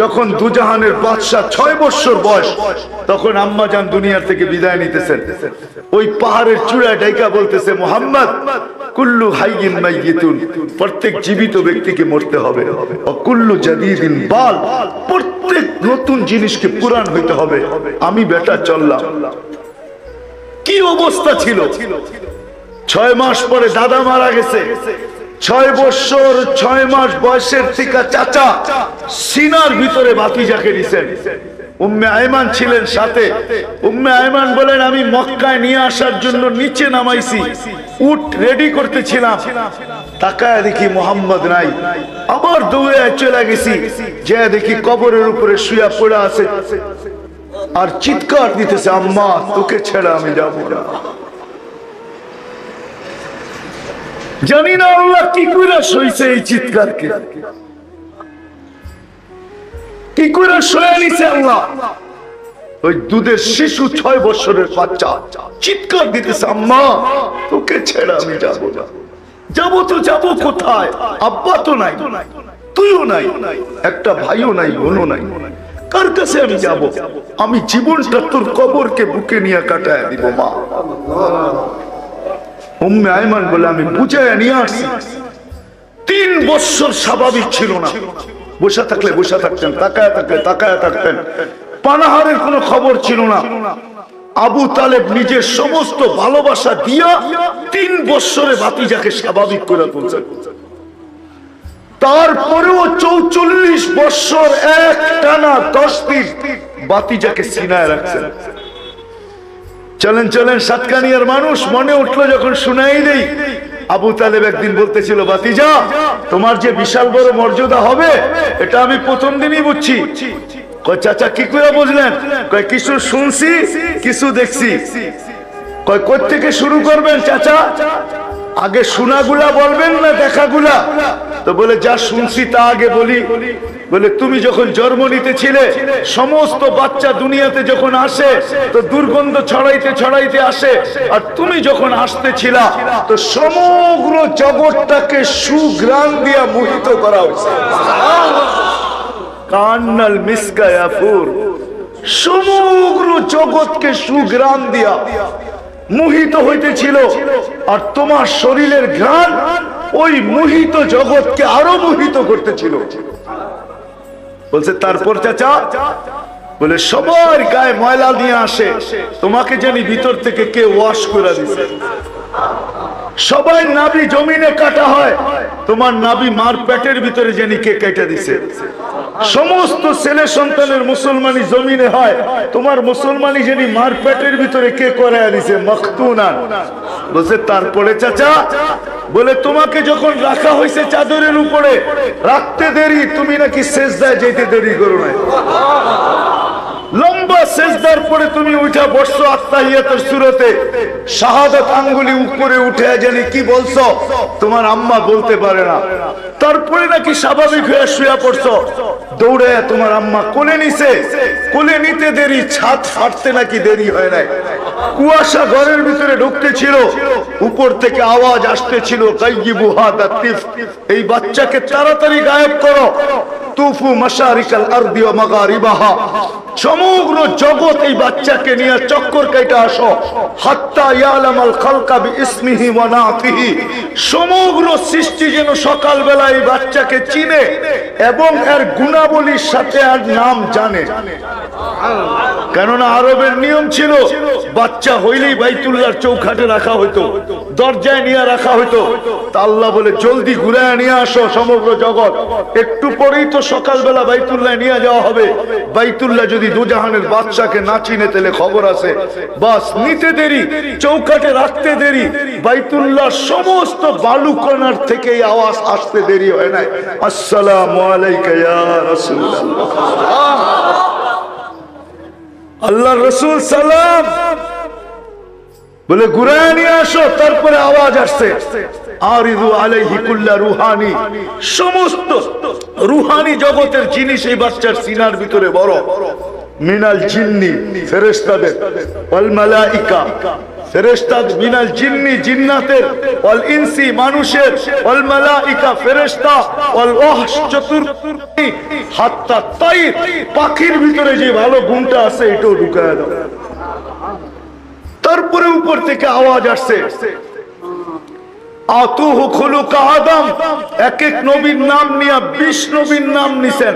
যখন দুজাহানের বাদশা 6 বছর বয়স, তখন আম্মাজান দুনিয়ার থেকে বিদায় নিতেছেন। ওই পাহাড়ের চূড়ায় ডাইকা বলতেছে, মুহাম্মদ কুল্লু হাইয়িন মাইয়িতুন, প্রত্যেক জীবিত ব্যক্তিকে মরতে হবে। ও কুল্লু জাদীদিন বাল, প্রত্যেক নতুন জিনিসকে পুরান হইতে হবে। আমি বেটা চললাম। কি অবস্থা ছিল! 6 মাস পরে দাদা মারা গেছে। 6 বছর 6 মাস বয়সের থেকে চাচা সিনার ভিতরে ভাতিজাকে নিছেন। উম্মে আয়মান ছিলেন সাথে। উম্মে আয়মান বলেন, আমি মক্কায় নিয়ে আসার জন্য নিচে নামাইছি, উট রেডি করতেছিলাম, তাকায় দেখি মোহাম্মদ নাই। আবার দৌড়ে চলে গেছি, যে দেখি কবরের উপরে শুয়া পড়ে আছে আর চিৎকার দিতেছে, আম্মা তোকে ছেড়ে আমি যাবো না। জানি না আল্লাহ কি করে সইছে এই চিৎকারকে, কি করে সয়ে নিছে আল্লাহ। ওই দুধের শিশু 6 বছরের বাচ্চা চিৎকার দিতেছে, আম্মা তোকে ছেড়ে আমি যাবো না। যাবো তো যাবো কোথায়? আব্বা তো নাই, তুইও নাই, একটা ভাইও নাই, বোনও নাই, কার কাছে আমি যাব? আমি জীবনটা তোর কবরকে বুকে নিয়ে কাটায় দিব মা। উম্মে আয়মান বলে, আমি বুঝায় নিয়ে আসি। 3 বছর স্বাভাবিক ছিল না, বসে থাকলে বসে থাকতেন, তাকায় থাকলে তাকায় থাকতেন, পানাহারের কোনো খবর ছিল না। আবু তালেব নিজের সমস্ত ভালোবাসা দিয়া 3 বছরে ভাতিজাকে স্বাভাবিক করে তুলছেন। তারপরেও 44 বছর এক টানা 10 দিন ভাতিজাকে সিনায় রাখছেন। চলেন চলেন সাতকানিয়ার মানুষ, মনে উঠলো যখন শুনাই দেই। আবু তালেব একদিন বলতেছিল, ভাতিজা তোমার যে বিশাল বড় মর্যাদা হবে এটা আমি প্রথম দিনই বুঝছি। কয় চাচা কি করে বুঝলেন? কয় কিছু শুনছি কিছু দেখছি। কয় কোত্থেকে শুরু করবেন চাচা? আগে শোনাগুলা বলবেন না দেখাগুলা? তো বলে যা শুনছি তা আগে বলি। বলে তুমি যখন জন্ম নিতেছিলে, সমস্ত বাচ্চা দুনিয়াতে যখন আসে তো দুর্গন্ধ ছড়াইতে ছড়াইতে আসে, আর তুমি যখন আসতেছিলা তো সমগ্র জগৎটাকে সুঘ্রাণ দিয়া মোহিত করা হয়েছে। কান্নাল মিসকা ইয়াফুর, সমগ্র জগৎকে সুঘ্রাণ দিয়া মোহিত হইতেছিল, আর তোমার শরীরের ঘ্রাণ ওই মোহিত জগৎকে আরো মোহিত করতেছিল। বলছে তারপর চাচা, বলে সবার গায়ে ময়লা নিয়ে আসে, তোমাকে জানি ভিতর থেকে কে ওয়াশ করে দিছে। সবাই নাভি জমিনে কাটা হয়, তোমার নাভি মার পেটের ভিতরে জানি কে কেটে দিছে। সমস্ত ছেলে সন্তানের মুসলমানি জমিনে হয়, তোমার মুসলমানি জানি মার পেটের ভিতরে কে করে দিছে, মখতুনা। বলছে তারপরে চাচা, বলে তোমাকে যখন রাখা হয়েছে চাদরের উপরে, রাখতে দেরি, তুমি নাকি সেজদায় যেতে দেরি করো না। লম্বা সেজদার পরে তুমি উঠা বসছো আত্তাহিয়াতের সূরাতে, শাহাদাত আঙ্গুলি উপরে উঠে জানি কি বলছো, তোমার আম্মা বলতে পারে না। তারপরে নাকি স্বাভাবিক হয়ে শুয়ে পড়ছো, দৌড়ে তোমার আম্মা কোলে নিছে। কোলে নিতে দেরি, ছাদ ফাটতে নাকি দেরি হয় নাই। কুয়াশা ঘরের ভিতরে ঢুকতে ছিল, উপর থেকে আওয়াজ আসতেছিল, গায়িবু হাদা তিফ, এই বাচ্চাকে তাড়াতাড়ি গায়েব করো। তুফু মাশারিকাল আরদি ওয়া মাগারিবাহা, সমগ্র জগৎ এই বাচ্চাকে নিয়ে চক্কর কাইটা আসো। হাত্তা ইয়ালামাল খালকা বিইসমিহি ওয়া নাতিহি, সমগ্র সৃষ্টি যেন সকালবেলা এই বাচ্চাকে চিনে এবং এর গুণাবলীর সাথে আর নাম জানে। কেননা আরবের নিয়ম ছিল, বাচ্চা হইলেই বাইতুল্লাহর চৌখাটে রাখা হইতো, দরজায় নিয়ে রাখা হইতো। তা আল্লাহ বলে জলদি ঘুরায় নিয়ে আসো সমগ্র জগৎ। একটু পরেই তো সকালবেলা বাইতুল্লাহ নিয়ে যাওয়া হবে। বাইতুল্লাহ যদি দুজাহানের বাদশাকে না চিনে তাহলে খবর আছে, বাস নিতে দেরি, চৌকাটে রাখতে দেরি। বাইতুল্লাহ সমস্ত বালুকণার থেকে এই আওয়াজ আসতে দেরি হয় নাই, আসসালামু আলাইকা ইয়া রাসূলুল্লাহ। আল্লাহ রসুল সালাম বলে ঘুরায় নিয়ে আসো। তারপরে আওয়াজ আসছে, আরিদু আলাইহি কুল্লা রুহানি, সমস্ত রুহানি জগতের জিনিস এই বাচ্চার সিনার ভিতরে বড়। মিনাল জিন্নি, ফেরেশতাদের, ওয়াল মালাইকা, ফেরেশতা মিনাল জিন্নি জিন্নাতের, ওয়াল ইনসি মানুষের, ওয়াল মালাইকা ফেরেশতা, ওয়াল ওয়াহশ চতুর্থী, হাত্তা তাইর পাখির ভিতরে যে ভালো গুণটা আছে এটাও ঢুকায় দাও। তারপরে উপর থেকে আওয়াজ আসছে, আতুহু খুলুকা আদম। এক এক নবীর নাম নিয়ে 20 নবীর নাম নিছেন,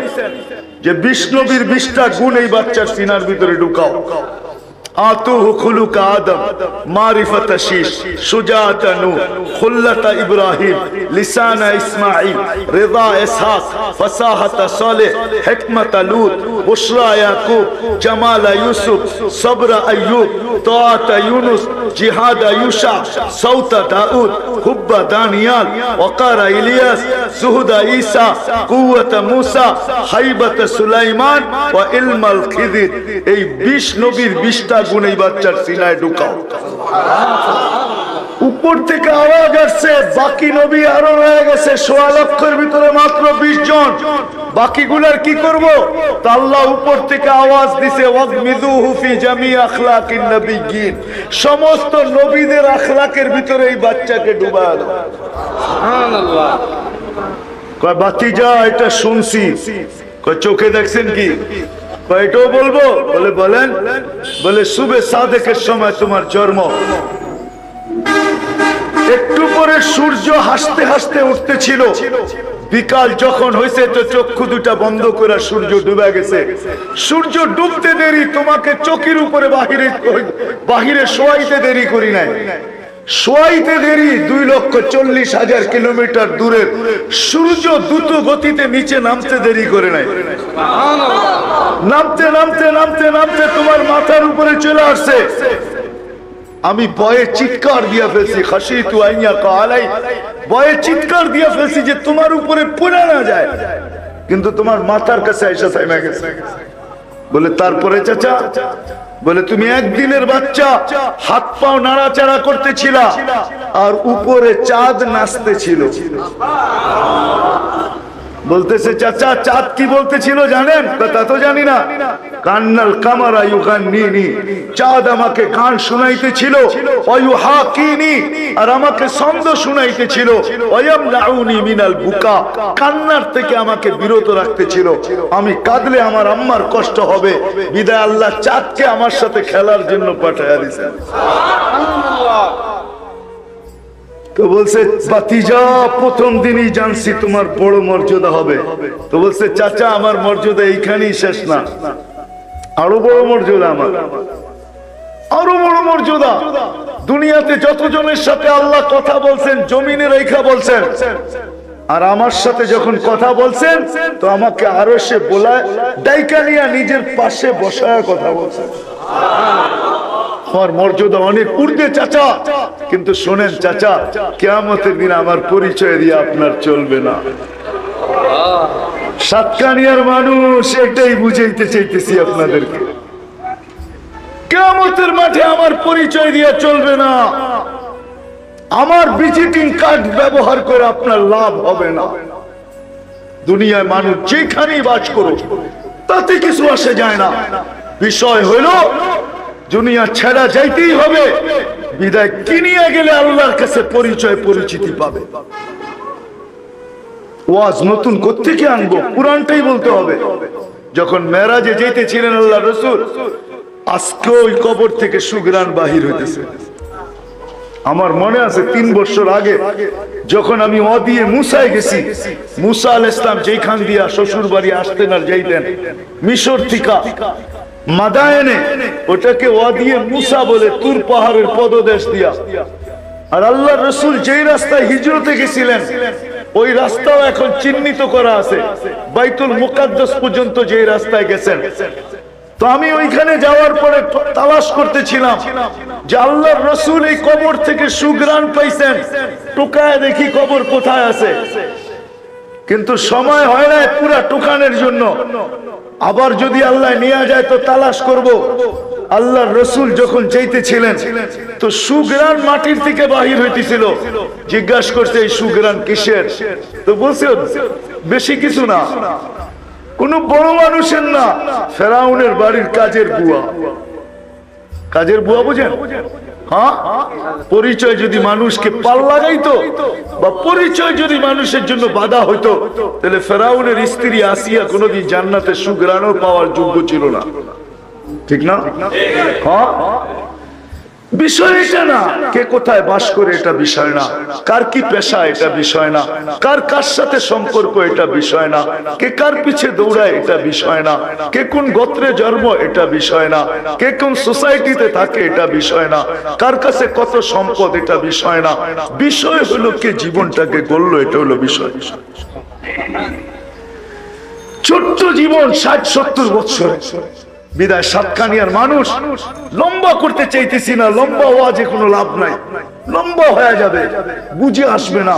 যে 20 নবীর 20টা গুণ এই বাচ্চার সিনার ভিতরে ঢুকাও। আতুহু খুলুকা আদম, মারিফাত শীশ, সুজাআত নূহ, খুল্লাত ইব্রাহিম, লিসান ইসমাঈল, রিদা ইসহাক, ফাসাহাত সালেহ, হিকমত লূত, বুশরা ইয়াকুব, জামাল ইউসুফ, সবর আইয়ুব, তাআত ইউনুস, জিহাদ ইউশা, সাউত দাউদ, হুব্ব দানিয়াল, ওয়াকার ইলিয়াস, সুহুদ ঈসা, কুওয়াত মূসা, হাইবত সুলাইমান ওয়া ইলমাল খিদির। এই 20 নবীর 20টা গুণ এই বাচ্চার সিনায় ঢুকাও। উপর থেকে আওয়াজ আসছে, বাকি নবী আরো রয়ে গেছে 1.25 লক্ষের ভিতরে মাত্র 20 জন। বাকিগুলার কি করব? তা আল্লাহ উপর থেকে আওয়াজ দিছে, ওয়াগমিদুহু ফি জামি আখলাকিন নবিয়্যিন। সমস্ত নবীদের আখলাকের ভিতরে এই বাচ্চাকে ডুবায় দাও। সুবহানাল্লাহ। কয় বাতিজা এটা শুনছি। কয় চোখে দেখছেন কি? এটাও বলবো? বলে বলেন। বলে শুবে সাদেকের সময় তোমার জন্ম, একটু পরে সূর্য হাসতে হাসতে উঠতেছিল, বিকাল যখন হয়েছে তো চক্ষু দুটা বন্ধ করে সূর্য ডুবে গেছে। সূর্য ডুবতে দেরি, তোমাকে চোখের উপরে বাহিরে শোয়াইতে দেরি করি নাই। শোয়াইতে দেরি 2,40,000 কিলোমিটার দূরের সূর্য দ্রুত গতিতে নিচে নামতে দেরি করে নাই। নামতে নামতে নামতে নামতে তোমার মাথার উপরে চলে আসছে। আমি ভয়ে চিৎকার দিয়া ফেলছি, খাশিতু আইয়া কালাই, ভয়ে চিৎকার দিয়া ফেলছি যে তোমার উপরে পড়ে না যায়, কিন্তু তোমার মাথার কাছে এসে থেমে গেছে। বলে তারপরে চাচা? বলে তুমি একদিনের বাচ্চা, হাত পাও নাড়াচাড়া করতেছিলা আর উপরে চাঁদ নাচতেছিল। বলতেছে চাচা চাঁদ কি বলতেছিল জানেন? তা তো জানি না। কান্নাল কামারা ইউগান্নিনি, চাঁদ আমাকে গান শুনাইতেছিল, ওয়ায়ুহাকিনি, আর আমাকে ছন্দ শুনাইতেছিল, ওয়ায়ামনাউনি মিনাল বুকা, কান্নার থেকে আমাকে বিরত রাখতেছিল। আমি কাঁদলে আমার আম্মার কষ্ট হবে, বিদায় আল্লাহ চাঁদকে আমার সাথে খেলার জন্য পাঠাইয়া দিয়েছেন। সুবহানাল্লাহ। তো বলছে বাতিজা প্রথম দিনই জানছি তোমার বড় মর্যাদা হবে। তো বলছে চাচা আমার মর্যাদা এইখানেই শেষ না, আরো বড় মর্যাদা আমার, আরো বড় মর্যাদা। দুনিয়াতে যতজনের সাথে আল্লাহ কথা বলছেন জমিনে রেখা বলছেন, আর আমার সাথে যখন কথা বলছেন তো আমাকে আরো সে বলায় ডাইকা নিয়ে নিজের পাশে বসায় কথা বলছেন। আমার মর্যাদা অনেক ঊর্ধ্বে চাচা। কিন্তু শোনেন চাচা, কিয়ামতের দিন আমার পরিচয় দিয়ে আপনার চলবে না। সাতকানিয়ার মানুষ এটাই বুঝাইতে চাইতেছি আপনাদেরকে, কিয়ামতের মাঠে আমার পরিচয় দিয়ে চলবে না। আমার ভিজিটিং কার্ড ব্যবহার করে আপনার লাভ হবে না। দুনিয়ায় মানুষ যেখানেই বাস করুক তাতে কিছু আসে যায় না। বিষয় হলো দুনিয়া ছেড়া যাইতেই হবে, বিদায় কিনিয়া গেলে আল্লাহর কাছে পরিচয় পরিচিতি পাবে। ওয়াজ নতুন কোত্থেকে আনবো? পুরানটাই বলতে হবে। যখন মেরাজে যেতেছিলেন আল্লাহ রাসূল, আজকে ওই কবর থেকে সুঘ্রাণ বাহির হইতেছে। আমার মনে আছে 3 বছর আগে যখন আমি ওয়াদিয়ে মুসায় গেছি, মুসা আলাইহিস সালাম যেখান দিয়া শ্বশুর বাড়ি আসতেন আর যাইতেন মিশর থেকে মাদায়েনে, ওটাকে ওয়াদিয়ে মুসা বলে, তুর পাহাড়ের পদদেশ দিয়া। আর আল্লাহ রাসূল যেই রাস্তায় হিজরতে গেছিলেন ওই রাস্তাও এখন চিহ্নিত করা আছে, বাইতুল মুকাদ্দাস পর্যন্ত যেই রাস্তায় গেছেন। তো আমি ওইখানে যাওয়ার পরে তালাশ করতেছিলাম যে আল্লাহর রাসূল এই কবর থেকে সুঘ্রাণ পাইছেন, টুকায় দেখি কবর কোথায় আছে, কিন্তু সময় হয় না পুরা টুকানের জন্য। আবার যদি আল্লাহ নিয়ে যায় তো তালাশ করব। আল্লাহর রাসূল যখন যাইতেছিলেন তো সুঘ্রাণ মাটির থেকে বাহির হইতেছিল। জিজ্ঞাসা করছে এই সুঘ্রাণ কিসের? তো বলছে বেশি কিছু না, কোন বড় মানুষের না, ফেরাউনের বাড়ির কাজের বুয়া। কাজের বুয়া বুঝেন? হ্যাঁ, পরিচয় যদি মানুষকে পাল লাগাইতো বা পরিচয় যদি মানুষের জন্য বাধা হইতো, তাহলে ফেরাউনের স্ত্রী আসিয়া কোনোদিন জান্নাতে সুঘ্রাণও পাওয়ার যোগ্য ছিল না। ঠিক না? হ্যাঁ, বিষয় এটা না কে কোথায় বাস করে, এটা বিষয় না কার কি পেশা, এটা বিষয় না কার কার সাথে সম্পর্ক, এটা বিষয় না কে কার পিছে দৌড়ায়, এটা বিষয় না কে কোন গোত্রে জন্ম, এটা বিষয় না কে কোন সোসাইটিতে থাকে, এটা বিষয় না কার কাছে কত সম্পদ, এটা বিষয় না। বিষয় হলো কে জীবনটাকে গড়লো, এটা হলো বিষয়। ছোট্ট জীবন 60-70 বছর বিদায় সাতকানিয়ার মানুষ লম্বা করতে চাইতেছি না, লম্বা হওয়া যে কোনো লাভ নাই, লম্বা হয়ে যাবে, বুঝে আসবে না,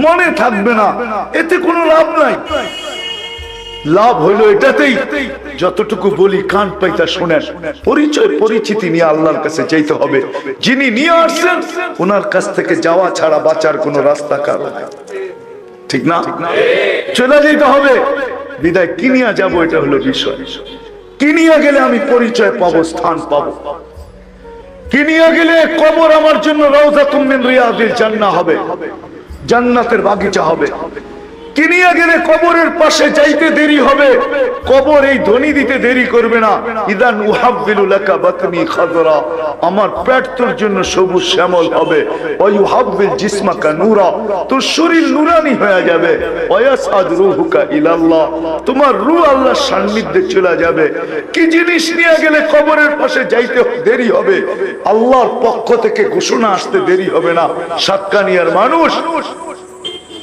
মনে থাকবে না, এতে কোনো লাভ নাই। লাভ হইলো এটাতেই যতটুকু বলি কান পাইতা শোনেন, পরিচয় পরিচিতি নিয়ে আল্লাহর কাছে চাইতে হবে। যিনি নিয়ে আসছেন ওনার কাছ থেকে যাওয়া ছাড়া বাঁচার কোনো রাস্তা কারো নাই। ঠিক না? চলে যেতে হবে, বিদায় কি নিয়ে যাবো, এটা হলো বিষয়। কিনিয়া গেলে আমি পরিচয় পাবো, স্থান পাবো। কিনিয়া গেলে কবর আমার জন্য রাউযাতুম মিন রিয়াদিল জান্নাহ হবে, জান্নাতের বাগিচা হবে। কিনিয়া গেলে কবরের পাশে যাইতে দেরি হবে, কবর এই ধ্বনি দিতে দেরি করবে না, ইদান উহাব্বিলু লাকা বাতনি খাযরা, আমার পেট তোর জন্য সবুজ শ্যামল হবে। ওয়া ইউহাব্বিল জিসমাকা নূরা, তোর শরীর নূরানি হয়ে যাবে। ওয়া ইয়াসআদ রূহুকা ইলাল্লাহ, তোমার রূহ আল্লাহর সান্নিধ্যে চলে যাবে। কি জিনিস নিয়ে গেলে কবরের পাশে যাইতে দেরি হবে, আল্লাহর পক্ষ থেকে ঘোষণা আসতে দেরি হবে না। সাতকানিয়ার মানুষ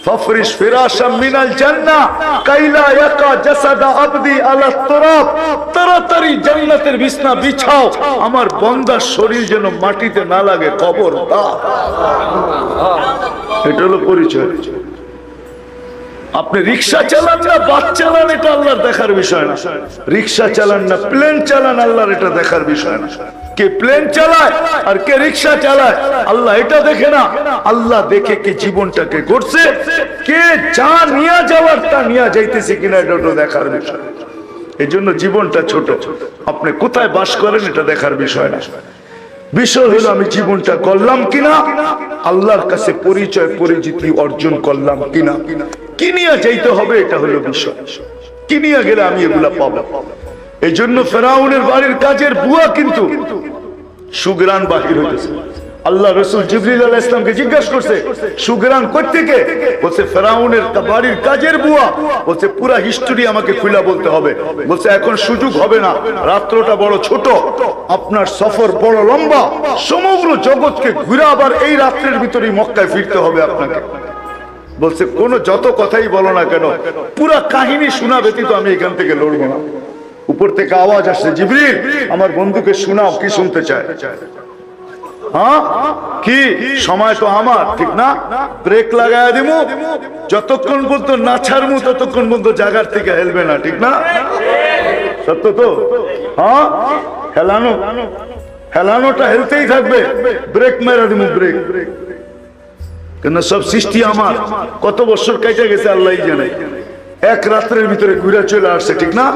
ফাফরিশ ফিরাশাম মিনাল জান্নাহ কাইলা ইয়াকা জাসাদা আবদি আলা তুরাব, তাড়াতাড়ি জান্নাতের বিছনা বিছাও, আমার বান্দার শরীর যেন মাটিতে না লাগে, কবর দাও। এটা হলো পরিচয়। আপনি রিকশা চালান না বাস চালান, এটা আল্লাহর দেখার বিষয় না। রিকশা চালান না প্লেন চালান, আল্লাহর এটা দেখার বিষয় না। কে প্লেন চালায় আর কে রিকশা চালায়, আল্লাহ এটা দেখে না। আল্লাহ দেখে কি জীবনটাকে গড়ছে, কে যা নিয়ে যাওয়ার তা নিয়ে যাইতেছে কিনা, এটা দেখার বিষয়। এই জন্য জীবনটা ছোট, আপনি কোথায় বাস করেন এটা দেখার বিষয় না। বিষয় হলো আমি জীবনটা করলাম কিনা, আল্লাহর কাছে পরিচয় পরিচিতি অর্জন করলাম কিনা, কি নিয়ে যাইতে হবে, এটা হলো বিষয়। কি নিয়ে গেলে আমি এগুলা পাবো। এই জন্য ফেরাউনের বাড়ির কাজের বুয়া কিন্তু সুগ্রাণ বাহির হইতেছে। আল্লাহ রাসূল জিবরিল আলাইহিস সালামকে জিজ্ঞাসা করছে সুগ্রাণ কই থেকে, বলছে ফেরাউনের বাড়ির কাজের বুয়া। বলছে পুরো হিস্টরি আমাকে খুলে বলতে হবে। বলছে এখন সুযোগ হবে না, রাত্রটা বড় ছোট, আপনার সফর বড় লম্বা, সমগ্র জগৎকে ঘুরে আবার এই রাত্রের ভিতরেই মক্কায় ফিরতে হবে আপনাকে। বলছে কোন যত কথাই বলো না কেন, পুরো কাহিনী শোনা ব্যতীত আমি এখান থেকে লড়বো না। উপর থেকে আওয়াজ আসছে, জিবরিল আমার বন্ধুকে শোনাও, কি শুনতে চায়। হ্যাঁ, কি সময় তো আমার, ঠিক না? ব্রেক লাগায় দিব, যতক্ষণ পর্যন্ত না ছাড়বো ততক্ষণ পর্যন্ত জায়গার থেকে হেলবে না, ঠিক না? সত্য তো? হ্যাঁ, হেলানোটা হেলতেই থাকবে, ব্রেক মেরে দিব, ব্রেক। কেন সব সৃষ্টি আমার, কত বছর কেটে গেছে আল্লাহই জানে, এক রাত্রের ভিতরে ঘুরে চলে আসছে, ঠিক না?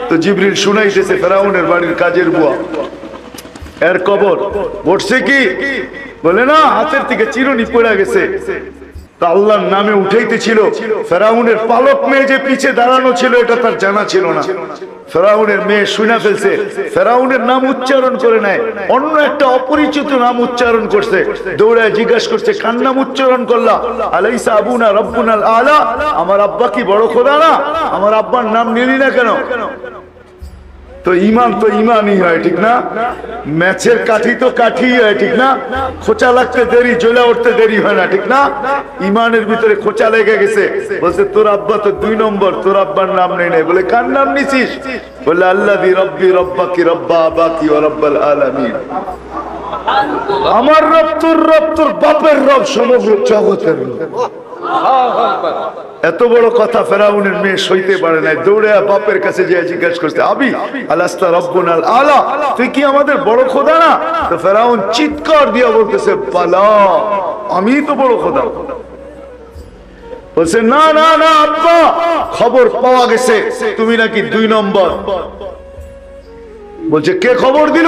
তো জিবরিল শুনাইতেছে ফেরাউনের বাড়ির কাজের বুয়া, এর কবর বসছে কি, বলে না হাতের থেকে চিরুনি পড়ে গেছে। তা আল্লাহর নামে উঠাইতেছিল, ফেরাউনের পালক মেয়ে যে পিছে দাঁড়ানো ছিল এটা তার জানা ছিল না। ফেরাউনের মেয়ে শুনে ফেলছে, ফেরাউনের নাম উচ্চারণ করে নাই, অন্য একটা অপরিচিত নাম উচ্চারণ করছে। দৌড়ায় জিজ্ঞাসা করছে কার নাম উচ্চারণ করলা? আলাইসা আবুনা রব্বুনাল আলা, আমার আব্বা কি বড় খোদা না? আমার আব্বার নাম নিলি না কেন? তো ইমান তো ইমানই হয়, ঠিক না? ম্যাচের কাঠি তো কাঠি হয়, ঠিক না? খোঁচা লাগতে দেরি, জ্বলে উঠতে দেরি হয় না, ঠিক না? ইমানের ভিতরে খোঁচা লেগে গেছে। বলছে তোর আব্বা তো 2 নম্বর, তোর আব্বার নাম নেই নাই। বলে কার নাম নিছিস? বলে আল্লাযী রব্বি রব্বাকি রব্বা আবাকি ওয়া রব্বাল আলামিন, আমার রব তোর রব, তোর বাপের রব, সমগ্র জগতের রব। এত বড় কথা ফেরাউনের মেয়ে সইতে পারে নাই, দৌড়ে বাপের কাছে যে জিজ্ঞাসা করছে আবি আলাস্তা রব্বুনাল আলা, তুই কি আমাদের বড় খোদা না? তো ফেরাউন চিৎকার দিয়ে বলতেছে বালা, আমি তো বড় খোদা। বলছে না না না আব্বা, খবর পাওয়া গেছে তুমি নাকি 2 নম্বর। বলছে কে খবর দিল?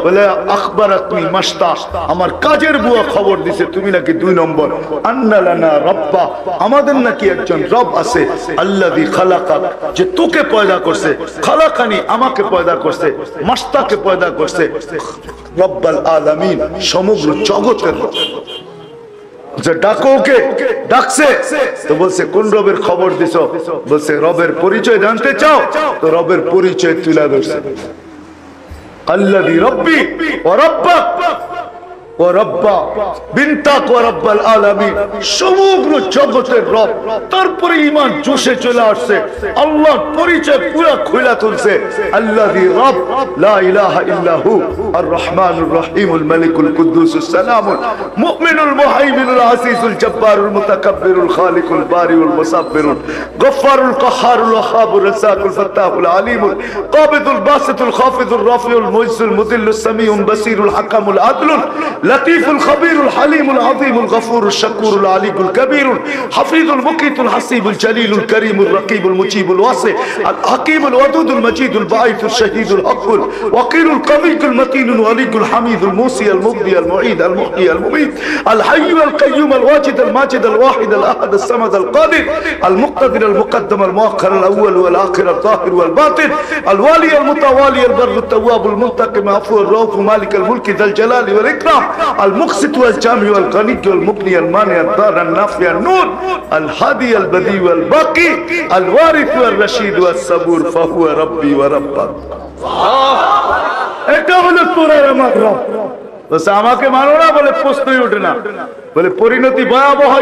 বলে আখবারাতনি মাস্তা, আমার কাজের বুয়া খবর দিছে তুমি নাকি 2 নম্বর। আন্না লানা রাব্বা, আমাদের নাকি একজন রব আছে, আল্লাযী খালাকাক, যে তোকে পয়দা করছে, খালাকানি আমাকে পয়দা করছে, মাস্তাকে পয়দা করছে, রব্বাল আলামিন সমগ্র জগতের রব। যে ডাকো ওকে, ডাকছে তো বলছে কোন রবের খবর দিছো? বলছে রবের পরিচয় জানতে চাও? তো রবের পরিচয় তুলে ধরছে, আল্লাযী রব্বি ওয়া রাব্বাক ওয়া রাব্বা বিনতাক ওয়া রাব্বাল আলামিন, সমগ্র জগতের রব। তারপরে ঈমান জোশে চলে আসছে, আল্লাহর পরিচয় পুরো খুলে তুলছে, আল্লাযী রব লা ইলাহা ইল্লা হু আর রহমানুর রহিমুল মালিকুল কুদ্দুসুস সালামুল মুমিনুল মুহাইমিনুল আসিসুল জব্বারুল মুতাকাব্বিরুল খালিকুল বারিউল মুসাব্বিরুল গফফারুল কাহ্হারুল ওয়াহাবুর রাসাকুল ফাত্তাহুল আলিমুল কাবিদুল বাসিতুল খাফিদুর রাফিউল মুইসুল মুদিল্লুস সামিউল বাসিরুল হাকামুল আদলুল لطيف الخبير الحليم العظيم الغفور الشكور العلي الكبير حفيظ المقيت الحسيب الجليل الكريم الرقيب المجيب الواسع الحكيم الودود المجيد البعيث الشهيد الحق الوقير القوي المتين الولي الحميد الموصي المبدي المعيد المحيي المميت الحي القيوم الواجد الماجد الواحد الاحد الصمد القادر المقتدر المقدم المؤخر الاول والاخر الظاهر والباطن الوالي المتوالي البر التواب المنتقم العفو الرؤوف مالك الملك ذا الجلال والاكرام المقسط والجامع والغني والمغني المانع الضار النافع النور الهادي البديع والباقي الوارث والرشيد والصبور فهو ربي وربك। এটা হলো তোরার আমার রব। বলছে আমাকে মানো না, বলে প্রশ্নই ওঠে না। বলে পরিণতি ভয়াবহ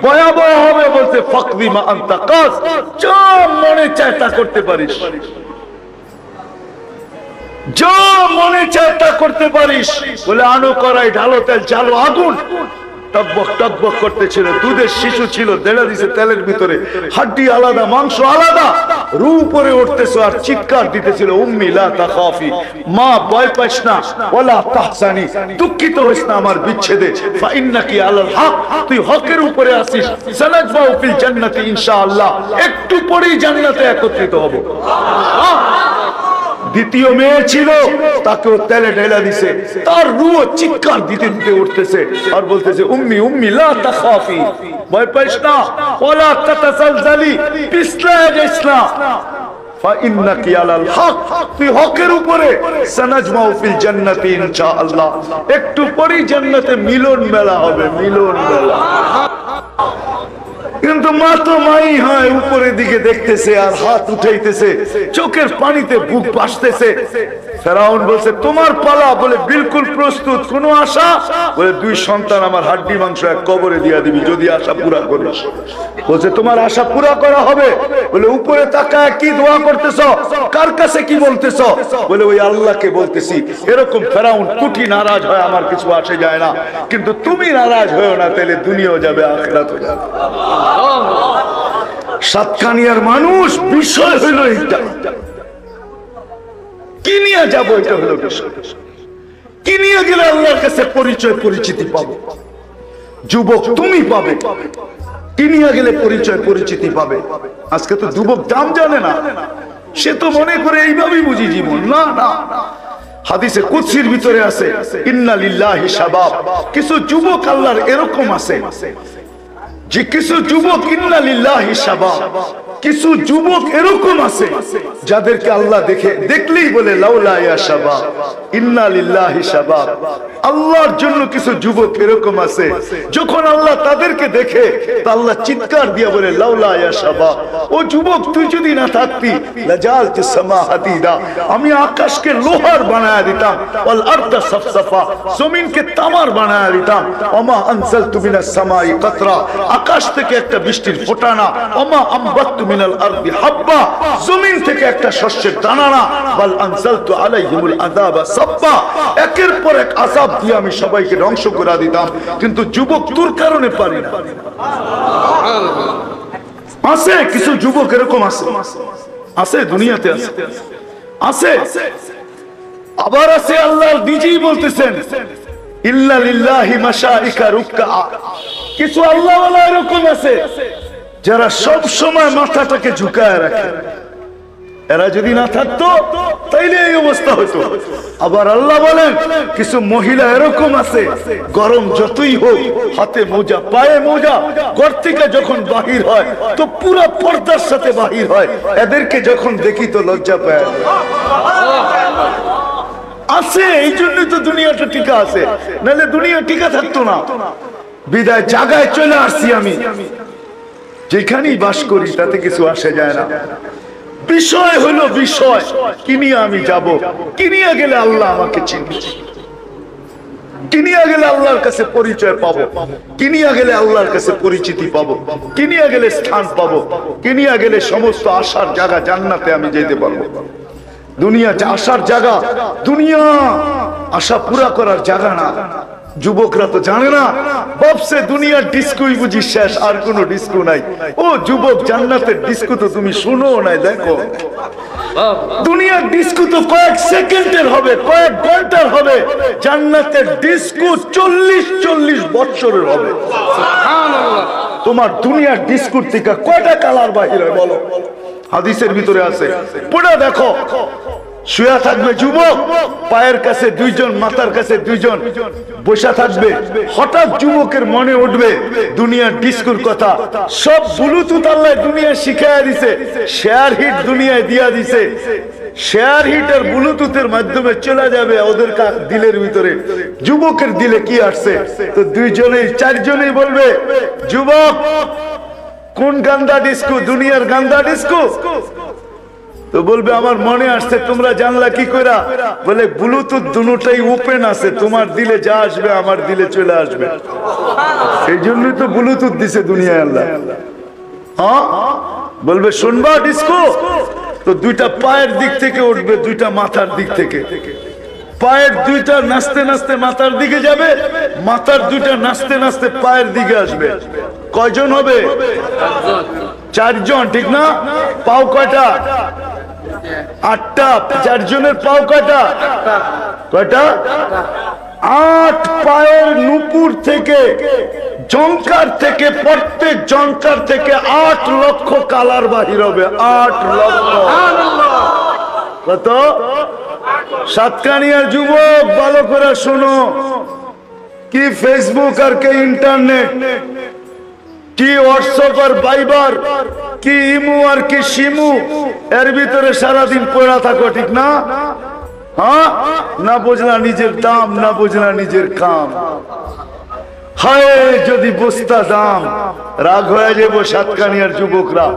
ভয়াবহ হবে। বলছে ফাকদি মা আনতা কাস, যা মনে চায় তা করতে পারিস, যা মনে চায় তা করতে পারিস। বলে আনো করাই, ঢালো তেল, জ্বালো আগুন। টকবক টকবক করতেছিল, দুধের শিশু ছিল, দেড়া দিছে তেলের ভিতরে, হাড্ডি আলাদা, মাংস আলাদা, রু উপরে উঠতেছে আর চিৎকার দিতেছিল, উম্মি লা তাখাফি, মা ভয় পাইস না, ওয়ালা তাহজানি, দুঃখিত হইস না আমার বিচ্ছেদে, ফা ইন্নাকি আলাল হক, তুই হকের উপরে আছিস, সানাজমাউ ফিল জান্নাতি ইনশাআল্লাহ, একটু পরেই জান্নাতে একত্রিত হব। দ্বিতীয় মেয়ে ছিল, তাকেও তেলে ঢেলা দিছে, তার রুহ চিৎকার দিতে দিতে উঠতেছে আর বলতেছে উম্মি উম্মি লা তাখাফি, ভয় পাইস না, ওয়ালা তাতাসালজালি, পিছলা যাইস না, ফা ইন্নাকি আলাল হক, তুই হকের উপরে, সানাজমাউ ফিল জান্নাতি ইনশাআল্লাহ, একটু পরেই জান্নাতে মিলন মেলা হবে, মিলন মেলা। কিন্তু মা তো মাই হয়, উপরের দিকে দেখতেছে আর হাত উঠাইতেছে, চোখের পানিতে বুক ভাসতেছে। ফেরাউন বলছে তোমার পালা। বলে বিলকুল প্রস্তুত, কোনো আশা? বলে 2 সন্তান আমার হাড্ডি মাংস এক কবরে দিয়া দিবি যদি আশা পুরা করিস। বলছে তোমার আশা পুরা করা হবে। বলে উপরে তাকায় কি দোয়া করতেছ, কার কাছে কি বলতেছ? বলে ওই আল্লাহকে বলতেছি। এরকম ফেরাউন কুটি নারাজ হয়, আমার কিছু আসে যায় না, কিন্তু তুমি নারাজ হয়েও না, তাহলে দুনিয়াও যাবে আখিরাতও যাবে। সাতকানিয়ার মানুষ, বিষয় হইল এইটা, কি নিয়ে যাবো, এটা হলো বিষয়। কি নিয়ে গেলে আল্লাহর কাছে পরিচয় পরিচিতি পাবো? যুবক তুমি পাবে, কি নিয়ে গেলে পরিচয় পরিচিতি পাবে? আজকে তো যুবক দাম জানে না, সে তো মনে করে এইভাবেই বুঝি জীবন। না না, হাদিসে কুদসির ভিতরে আছে ইন্না লিল্লাহি শাবাব, কিছু যুবক আল্লাহর এরকম আছে যে কিছু যুবক ইন্না লিল্লাহি শাবাব, কিছু যুবক এরকম আছে যাদেরকে আল্লাহ দেখলেই বলে লাউলা ইয়া শাবাব ইন্না লিল্লাহি শাবাব। আল্লাহর জন্য কিছু যুবক এরকম আছে, যখন আল্লাহ তাদেরকে দেখে তা আল্লাহ চিৎকার দিয়ে বলে লাউলা ইয়া শাবাব, ও যুবক তুই যদি না থাকতি লাজালতুস সামা হাদিদা, আমি আকাশকে লোহার বানায়া দিতাম, ওয়াল আরদা সাফসাফা, জমিনকে তামার বানায়া দিতাম, ওমা আনসালতু মিনাস সামাই কাতরা, আকাশ থেকে একটা বৃষ্টির ফোঁটা না, ওমা আমবাততু মিনাল আরদি হাব্বা, জমিন থেকে একটা শস্যের দানা না, বাল আনসালতু আলাইহিমুল আযাবা সাব্বা, একের পর এক আযাব দিয়ে আমি সবাইকে ধ্বংস করে দিতাম। কিন্তু যুবক তোর কারণে পারি না। আছে কিছু যুবক এরকম আছে, আছে দুনিয়াতে আছে, আবার আছে আল্লাহ নিজেই বলতেছেন ইল্লা লিল্লাহি মাশাইকা রুকআ, কিছু আল্লাহওয়ালা এরকম আছে যারা সব সময় মাথাটাকে ঝুঁকায় রাখে, এরা যদি না থাকতো তাইলে এই অবস্থা হতো। আবার আল্লাহ বলেন কিছু মহিলা এরকম আছে, গরম যতই হোক হাতে মোজা পায়ে মোজা, ঘর থেকে যখন বাহির হয় তো পুরো পর্দার সাথে বাহির হয়। এদেরকে যখন দেখি তো লজ্জা পায়। আছে এই জন্যই তো দুনিয়াটা টিকা আছে, নাহলে দুনিয়া টিকা থাকতো না। বিদায় জায়গায় চলে আসছি আমি, যেখানেই বাস করি তাতে কিছু আসে যায় না। বিষয় হলো বিষয়, কিনিয়া আমি যাব, কিনিয়া গেলে আল্লাহ আমাকে চিনবে, কিনিয়া গেলে আল্লাহর কাছে পরিচয় পাবো, কিনিয়া গেলে আল্লাহর কাছে পরিচিতি পাবো, কিনিয়া গেলে স্থান পাবো, কিনিয়া গেলে সমস্ত আশার জায়গা জান্নাতে আমি যেতে পারবো। দুনিয়া আশার জায়গা, দুনিয়া আশা পুরা করার জায়গা না। যুবকরা তো জানে না, ভাবছে দুনিয়ার ডিস্কোই বুঝি শেষ, আর কোন ডিস্কো নাই। ও যুবক, জান্নাতের ডিস্কো তো তুমি শুনো নাই, দেখো দুনিয়ার ডিস্কো তো কয়েক সেকেন্ডের হবে, কয়েক ঘন্টার হবে। জান্নাতের ডিস্কো 40 বছরের হবে। তোমার দুনিয়ার ডিস্কোর থেকে কয়টা কালার বাহির হয় বলো? হাদিসের ভিতরে আছে, পড়ে দেখো। শুয়ে থাকবে যুবক, পায়ের কাছে দুইজন, মাথার কাছে দুইজন বসা থাকবে। হঠাৎ যুবকের মনে উঠবে দুনিয়ার ডিস্কোর কথা। সব ব্লুটুথ আল্লাহ দুনিয়া শিখাইয়া দিছে, শেয়ার হিট দুনিয়ায় দিয়া দিছে। শেয়ার হিট আর ব্লুটুথের মাধ্যমে চলে যাবে ওদের দিলের ভিতরে। যুবকের দিলে কি আসছে তো দুইজনেই চারজনেই বলবে, যুবক কোন গান্দা ডিস্কো? দুনিয়ার গান্দা ডিস্কো। তো বলবে আমার মনে আসছে। তোমরা জানলা কি কইরা? বলে ব্লুটুথ দুটোটাই ওপেন আছে, তোমার দিলে যা আসবে আমার দিলে চলে আসবে। এই জন্যই তো ব্লুটুথ দিছে দুনিয়ায় আল্লাহ। হ্যাঁ বলবে শুনবা ডিস্কো? তো দুইটা পায়ের দিক থেকে উঠবে, দুইটা মাথার দিক থেকে। পায়ের দুইটা নাচতে নাচতে মাথার দিকে যাবে, মাথার দুইটা নাচতে নাচতে পায়ের দিকে আসবে। কয়জন হবে? চারজন, ঠিক না? পাও কয়টা? 8টা। চারজনের পাও কয়টা? কয়টা? 8 পায়ের নুপুর থেকে, জঙ্কার থেকে, প্রত্যেক জঙ্কার থেকে 8 লক্ষ কালার বাহির হবে। 8 লক্ষ। কত? সাতকানিয়ার যুবক ভালো করে শোনো, কি ফেসবুক আর কি ইন্টারনেট, কি হোয়াটসঅ্যাপ আর ভাইবার, কি ইমু আর কি শিমু, এর ভিতরে সারাদিন পড়া থাকো, ঠিক না? হ্যাঁ, না বুঝলা নিজের দাম, না বুঝলা নিজের কাম। হায় যদি বুঝতা দাম, রাগ হয়ে যাবো সাতকানিয়ার যুবকরা।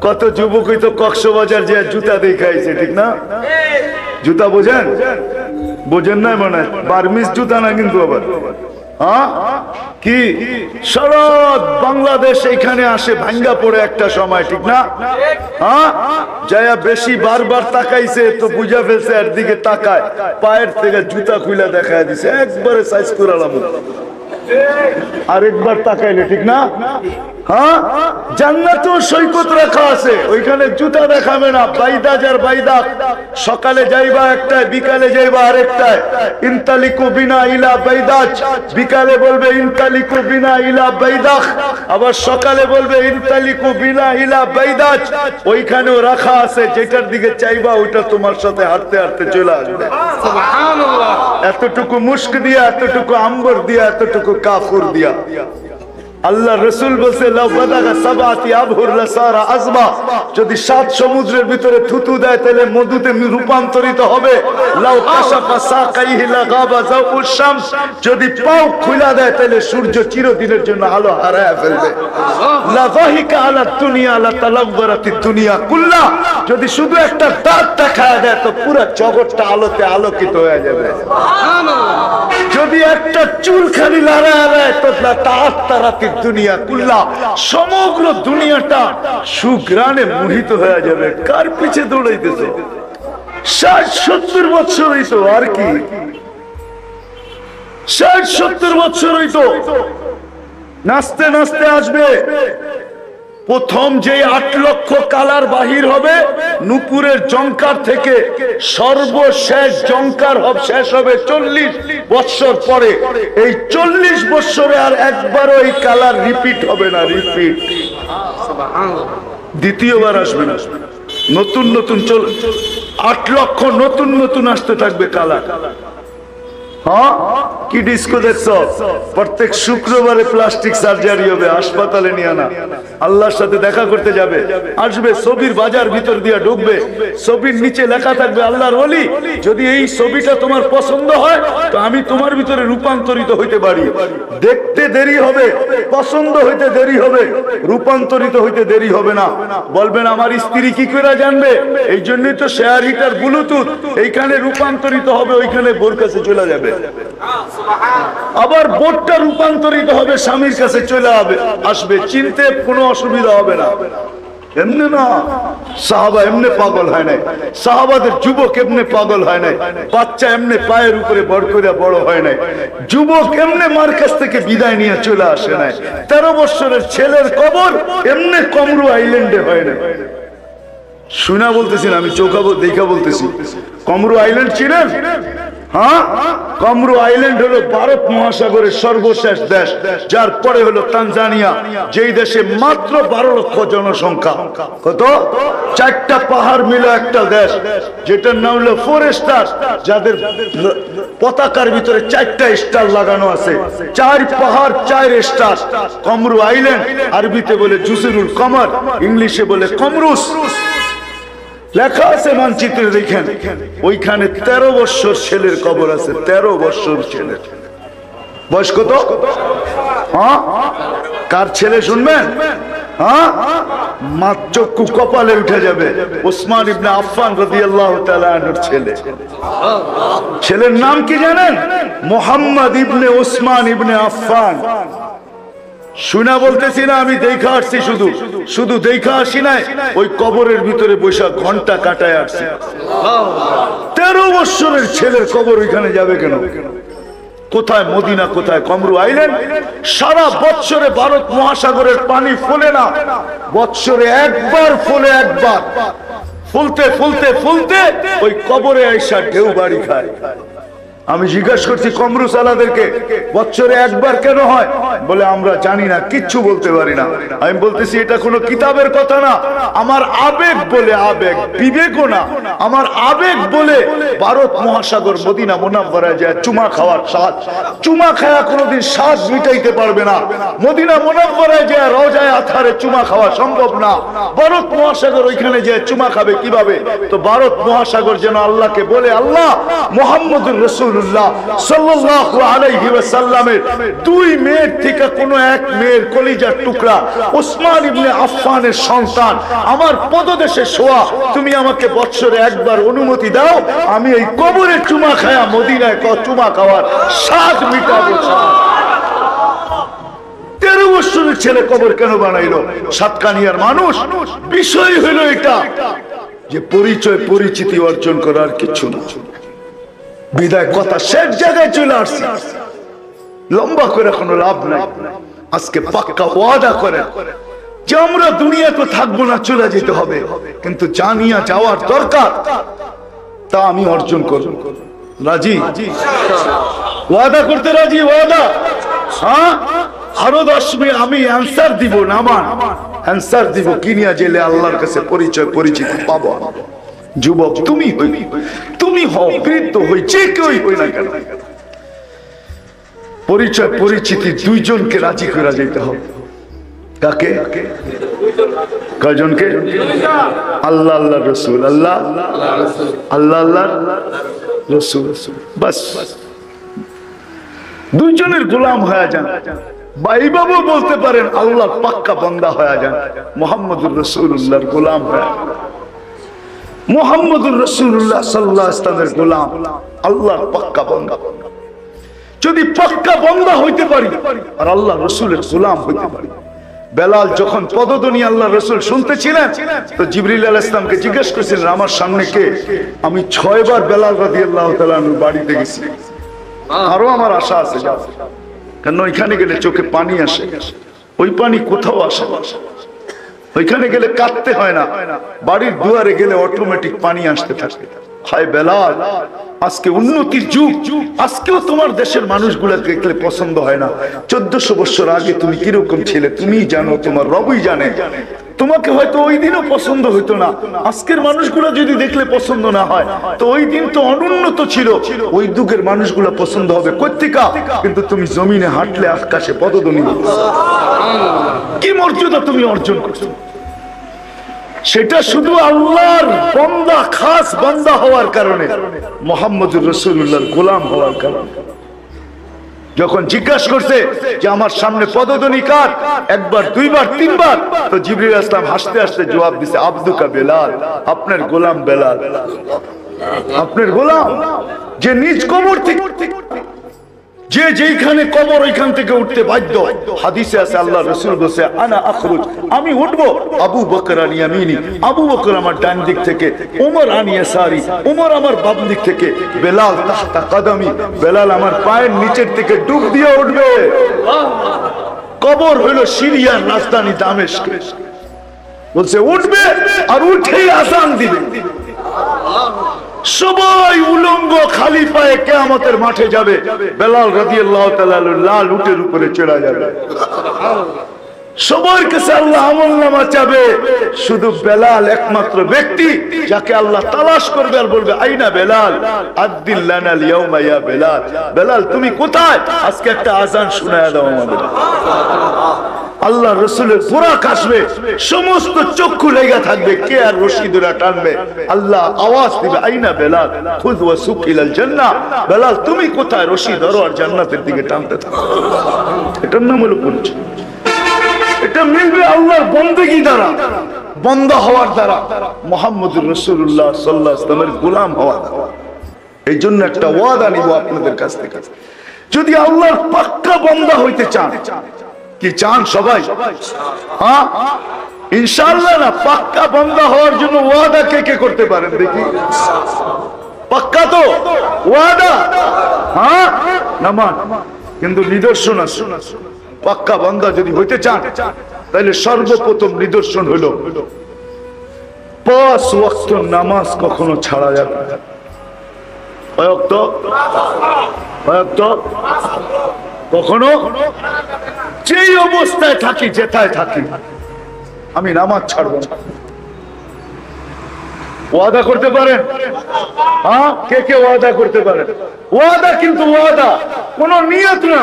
কত যুবকই তো কক্সবাজার যে জুতা দেখাইছে, ঠিক না? জুতা বোঝেন? বোঝেন না মনে হয়, বার্মিস জুতা না কিন্তু আবার। হ্যাঁ কি সারা বাংলাদেশ এখানে আসে ভাঙ্গা পড়ে একটা সময়, ঠিক না? হ্যাঁ, যায়া বেশি বারবার তাকাইছে তো বুঝা ফেলছে, এর দিকে তাকায়, পায়ের থেকে জুতা খুলে দেখায় দিছে, একবারে সাইজ করালাম। আরেকবার তাকাইলে, ঠিক না? হ্যাঁ, জান্নাতেও সৈকত রাখা আছে, ওইখানে জুতা দেখাবে না। বাইদাজ আর বাইদাক, সকালে যাইবা একটায়, বিকালে যাইবা আরেকটায়। ইনতালিকু বিনা ইলা বাইদাজ, বিকালে বলবে ইনতালিকু বিনা ইলা বাইদাক, আবার সকালে বলবে ইনতালিকু বিনা ইলা বাইদাজ। ওইখানেও রাখা আছে, যেটার দিকে চাইবা ওইটা তোমার সাথে হাঁটতে হাঁটতে চলে আসবে। সুবহানাল্লাহ। এতটুকু মুস্ক দিয়া, এতটুকু আম্বর দিয়া, এতটুকু কাফুর দিয়া। আল্লাহ রসুল বলছে, যদি 7 সমুদ্রের ভিতরে থুতু দেয় তাহলে মধুতে রূপান্তরিত হবে। যদি পাও খুলা দেয় তাহলে সূর্য চিরদিনের জন্য আলো হারায় ফেলবে। যদি শুধু একটা দাঁত দেখায় দেয় তো পুরো জগৎটা আলোতে আলোকিত হয়ে যাবে। যদি একটা চুল খালি লড়ায় দেয় তো তারাতি দুনিয়া কুল্লা, সমগ্র দুনিয়াটা সুগ্রানে মোহিত হয়ে যাবে। কার পিছে দৌড়াইতেছে? 60-70 বছর হইতো, আর কি 60-70 বছর হইতো। নাচতে নাচতে আসবে। প্রথম যে 8 লক্ষ কালার বাহির হবে নুপুরের জঙ্কার থেকে, সর্বশেষ জঙ্কার শেষ হবে 40 বছর পরে। এই 40 বছরে আর একবারও এই কালার রিপিট হবে না, রিপিট। দ্বিতীয়বার আসবে না। নতুন নতুন 8 লক্ষ নতুন নতুন আসতে থাকবে কালার। হ্যাঁ, কি ডিস্কো দেখছো? প্রত্যেক শুক্রবারে প্লাস্টিক সার্জারি হবে, হাসপাতালে নিয়ে না, আল্লাহর সাথে দেখা করতে যাবে, আসবে ছবির বাজার ভিতর দিয়ে ঢুকবে, ছবির নিচে লেখা থাকবে আল্লাহর ওলি, যদি এই ছবিটা তোমার পছন্দ হয় তো আমি তোমার ভিতরে রূপান্তরিত হইতে পারি। দেখতে দেরি হবে, পছন্দ হইতে দেরি হবে, রূপান্তরিত হইতে দেরি হবে না। বলবেন আমার স্ত্রী কি করে জানবে? এই জন্যই তো শেয়ার হিটার ব্লুটুথ, এইখানে রূপান্তরিত হবে, ওইখানে বোর কাছে চলে যাবে। আবার বোর্ডটা রূপান্তরিত হবে, স্বামীর কাছে চলে আসবে, চিনতে কোনো অসুবিধা হবে না। এমনি না, সাহাবা এমনি পাগল হয় নাই, সাহাবাদের যুবক এমনি পাগল হয় নাই, বাচ্চা এমনি পায়ের উপরে বড় করে বড় হয় নাই, যুবক এমনি মার কাছ থেকে বিদায় নিয়ে চলে আসে নাই। 13 বছরের ছেলের কবর এমনি কমরু আইল্যান্ডে হয় না। শুনা বলতেছি না, আমি চোখা দেখা বলতেছি। কমরু আইল্যান্ড চিনেন? হ্যাঁ, কমরু আইল্যান্ড হলো ভারত মহাসাগরের সর্বশেষ দেশ, যার পরে হলো তানজানিয়া, যেই দেশে মাত্র 12 লক্ষ জনসংখ্যা। কত? 4টা পাহাড় মিলে একটা দেশ, যেটার নাম হলো 4 স্টার, যাদের পতাকার ভিতরে 4টা স্টার লাগানো আছে। 4 পাহাড় 4 স্টার। কমরু আইল্যান্ড, আরবিতে বলে জুসিরুল কমর, ইংলিশে বলে কমরুস। লেখা আছে মানচিত্রে, দেখেন ওইখানে 13 বছর ছেলের কবর আছে। 13 বছর ছেলে, বয়স কত? হ্যাঁ, কার ছেলে শুনবেন? হ্যাঁ, চক্ষু কপালে উঠে যাবে। ওসমান ইবনে আফফান রাদিয়াল্লাহু তাআলা আনহুর ছেলে। ছেলের নাম কি জানেন? মুহাম্মদ ইবনে ওসমান ইবনে আফফান। শুনা বলতেছি না, আমি দেখা আসছি, শুধু দেখা আসি নাই, ওই কবরের ভিতরে বৈশা ঘন্টা কাটায় আসছি। 13 বছরের ছেলের কবর ওইখানে যাবে কেন? কোথায় মদিনা, কোথায় কমরু আইল্যান্ড? সারা বৎসরে ভারত মহাসাগরের পানি ফোলে না, বৎসরে একবার ফোলে, একবার। ফুলতে ফুলতে ফুলতে ওই কবরে আইসা ঢেউ বাড়ি খায়। আমি জিজ্ঞাসা করছি কমরু সালাদেরকে, বছরে একবার কেন হয়? বলে আমরা জানি না, কিচ্ছু বলতে পারি না। আমি বলতেছি এটা কোনো কিতাবের কথা না, আমার আবেগ বলে, আবেগ, বিবেকও না, আমার আবেগ বলে ভারত মহাসাগর মদিনা মুনাওয়ারায় যায় চুমা খাওয়ার স্বাদ, চুমা খায়া কোনোদিন স্বাদ মিটাইতে পারবে না। মদিনা মুনাওয়ারায় যায় রওজায়ে আতহারে চুমা খাওয়া সম্ভব না। ভারত মহাসাগর ওইখানে যায় চুমা খাবে কিভাবে? তো ভারত মহাসাগর যেন আল্লাহকে বলে, আল্লাহ, মুহাম্মদুর রাসূলুল্লাহ সাল্লাল্লাহু আলাইহি ওয়াসাল্লামের 2 মেয়ের থেকে কোনো এক মেয়ের কলিজার টুকরা ওসমান ইবনে আফফানের সন্তান আমার পদদেশে শোয়া, তুমি আমাকে বছরে একবার অনুমতি দাও, আমি এই কবরে চুমা খায়া মদিনায় চুমা খাওয়ার স্বাদ মিটাবো। 13 বছরের ছেলে কবর কেন বানাইলো? সাতকানিয়ার মানুষ। বিষয় হলো এটা যে পরিচয় পরিচিতি অর্জন করার কিছু না। বিদায় কথা শেষ জায়গায় চলে আসছে, লম্বা করে কোনো লাভ নাই। আজকে পাক্কা ওয়াদা করে যে আমরা দুনিয়াতে থাকবো না, চলে যেতে হবে, কিন্তু জানিয়া যাওয়ার দরকার, তা আমি অর্জন করব। রাজি? ওয়াদা করতে রাজি? ওয়াদা? হ্যাঁ, আরো 10 মিনিট আমি অ্যান্সার দিব, নামান অ্যান্সার দিব, কিনিয়া জেলে আল্লাহর কাছে পরিচয় পরিচিতি পাবো। যুবক তুমি হই, তুমি হও, বৃদ্ধ হই, যে কেউই হই না কেন, পরিচয় পরিচিতি 2 জনকে রাজি করে যেতে হবে। কাকে? কয়জনকে? আল্লাহ আল্লাহ রসুল, আল্লাহ আল্লাহ আল্লাহ রসুল, বাস 2 জনের গোলাম হয়ে যান। ভাইবাবু বলতে পারেন আল্লাহর পাক্কা বান্দা হয়ে যান, মুহাম্মদুর রাসূলুল্লাহর গোলাম হয়ে, মুহাম্মদুর রাসূলুল্লাহ সাল্লাল্লাহু আলাইহি ওয়াসাল্লামের গোলাম, আল্লাহর পাক্কা বান্দা। যদি পাক্কা বান্দা হইতে পারি আর আল্লাহ রাসূলের গোলাম হইতে পারি। বেলাল যখন পদধ্বনি আল্লাহ রাসূল শুনতেছিলেন, তো জিবরিল আলাইহিস সালামকে জিজ্ঞেস করেছিলেন আমার সামনে কে? আমি 6 বার বেলাল রাদিয়াল্লাহু তাআলা আনহু বাড়িতে গেছি, আরো আমার আশা আছে যাব, কারণ ওইখানে গেলে চোখে পানি আসে, ওই পানি কোথাও আসে না। ওইখানে গেলে কাঁদতে হয় না, বাড়ির দুয়ারে গেলে অটোমেটিক পানি আসতে থাকে। হায় বেলাল, আজকে উন্নতির যুগ, আজকেও তোমার দেশের মানুষগুলোকে দেখলে পছন্দ হয় না। 1400 বছর আগে তুমি কিরকম ছিলে তুমি জানো, তোমার রবই জানে। তোমাকে হয়তো ওই দিনও পছন্দ হইতো না, আজকের মানুষগুলো যদি দেখলে পছন্দ না হয়, তো ওই দিন তো অনুন্নত ছিল, ওই যুগের মানুষগুলো পছন্দ হবে কর্তিকা, কিন্তু তুমি জমিনে হাঁটলে আকাশে পদধ্বনি, কি মর্যাদা তুমি অর্জন করছো, সেটা শুধু আল্লাহর বান্দা, খাস বান্দা হওয়ার কারণে, মুহাম্মদুর রাসূলুল্লাহর গোলাম হওয়ার কারণে। যখন জিজ্ঞাসা করছে যে আমার সামনে পদধ্বনি কার, একবার, দুইবার, তিনবার, তো জিবরিল আসলাম হাসতে হাসতে জবাব দিছে, আব্দুকা বেলাল, আপনার গোলাম বেলাল, আপনার গোলাম, যে নিজ কবর থেকে, যে যেখানে কবর ওইখান থেকে উঠতে বাধ্য। হাদিসে আছে আল্লাহ রাসূল বলেছে, আনা আখরুজ, আমি উঠবো, আবু বকর আন ইয়ামিনি, আবু বকর আমার ডান দিক থেকে, ওমর আন ইয়াসারি, ওমর আমার বাম দিক থেকে, বেলাল তাহতা কদমি, বেলাল আমার পায়ের নিচের থেকে ডুব দিয়ে উঠবে। কবর হলো সিরিয়ার রাজধানী দামেস্ক, বলছে উঠবে আর উঠেই আযান দিবে, সবাই উলঙ্গ খালি পায়ে কিয়ামতের মাঠে যাবে, বেলাল রাদিয়াল্লাহু তাআলা লাল উটের উপরে চড়া যাবে, সবার কাছে আল্লাহ আমলনামা চাবে, শুধু বেলাল একমাত্র ব্যক্তি যাকে আল্লাহ তালাশ করবে আর বলবে, আইনা বেলাল, আদ্দিন লানা ইয়াউমা ইয়া বেলাল, বেলাল তুমি কোথায়, আজকে একটা আযান শোনায়া দাও আমাদের। আল্লাহ রাসূলের বুরাক আসবে, সমস্ত চক্ষু লেগে থাকবে, কে আর রশি ধরে টানবে, আল্লাহ আওয়াজ দিবে, আইনা বেলাল, খুদ ওয়া সুক ইলাল জান্নাহ, বেলাল তুমি কোথায়, রশি ধরো আর জান্নাতের দিকে টানতে থাকো। এটার নাম হলো পরিচয়। এটা মিলবে আল্লাহর বন্দেগী দ্বারা, বান্দা হওয়ার দ্বারা, মুহাম্মদুর রাসূলুল্লাহ সাল্লাল্লাহু আলাইহি ওয়াসাল্লামের গোলাম হওয়া। এই জন্য একটা ওয়াদা নিব আপনাদের কাছ থেকে, যদি আল্লাহর পাক্কা বান্দা হইতে চান, কি চান সবাই? হ্যাঁ ইনশাআল্লাহ। না, পাক্কা বান্দা হওয়ার জন্য ওয়াদা কে কে করতে পারেন দেখি? পাক্কা তো ওয়াদা, হ্যাঁ নামান, কিন্তু নিদর্শন আছে। পাক্কা বান্দা যদি হইতে চান, তাহলে সর্বপ্রথম নিদর্শন হলো 5 ওয়াক্ত নামাজ কখনো ছাড়া যাবে না। কখনো যেই অবস্থায় থাকি, যেথায় থাকি, আমি নামাজ ছাড়বো না। ওয়াদা করতে পারেন? হ্যাঁ, কে কে ওয়াদা করতে পারেন? ওয়াদা, কিন্তু ওয়াদা কোন নিয়ত না,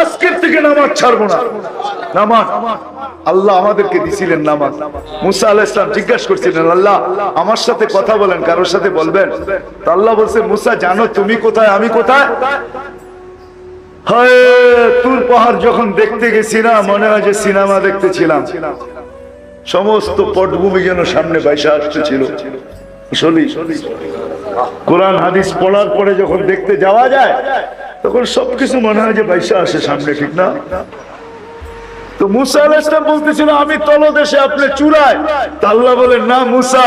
আজকের থেকে নামাজ ছাড়বো না। নামাজ আল্লাহ আমাদেরকে দিছিলেন নামাজ। মুসা আলাইহিস সালাম জিজ্ঞাসা করছিলেন, আল্লাহ আমার সাথে কথা বলেন, কারোর সাথে বলবেন? তো আল্লাহ বলছে, মুসা জানো তুমি কোথায়, আমি কোথায়? হায়, তুর পাহাড় যখন দেখতে গেছি না, মনে হয় যে সিনেমা দেখতেছিলাম, সমস্ত পটভূমি যেন সামনে বাইসা আসতেছিল। কোরআন হাদিস পড়ার পরে যখন দেখতে যাওয়া যায়, তখন সবকিছু মনে হয় যে বাইসা আসে সামনে, ঠিক না? তো মুসা আলাইহিস সালাম বলতেছিল, আমি তলদেশে, আপনি চূড়ায়। তো আল্লাহ বলেন, না মুসা,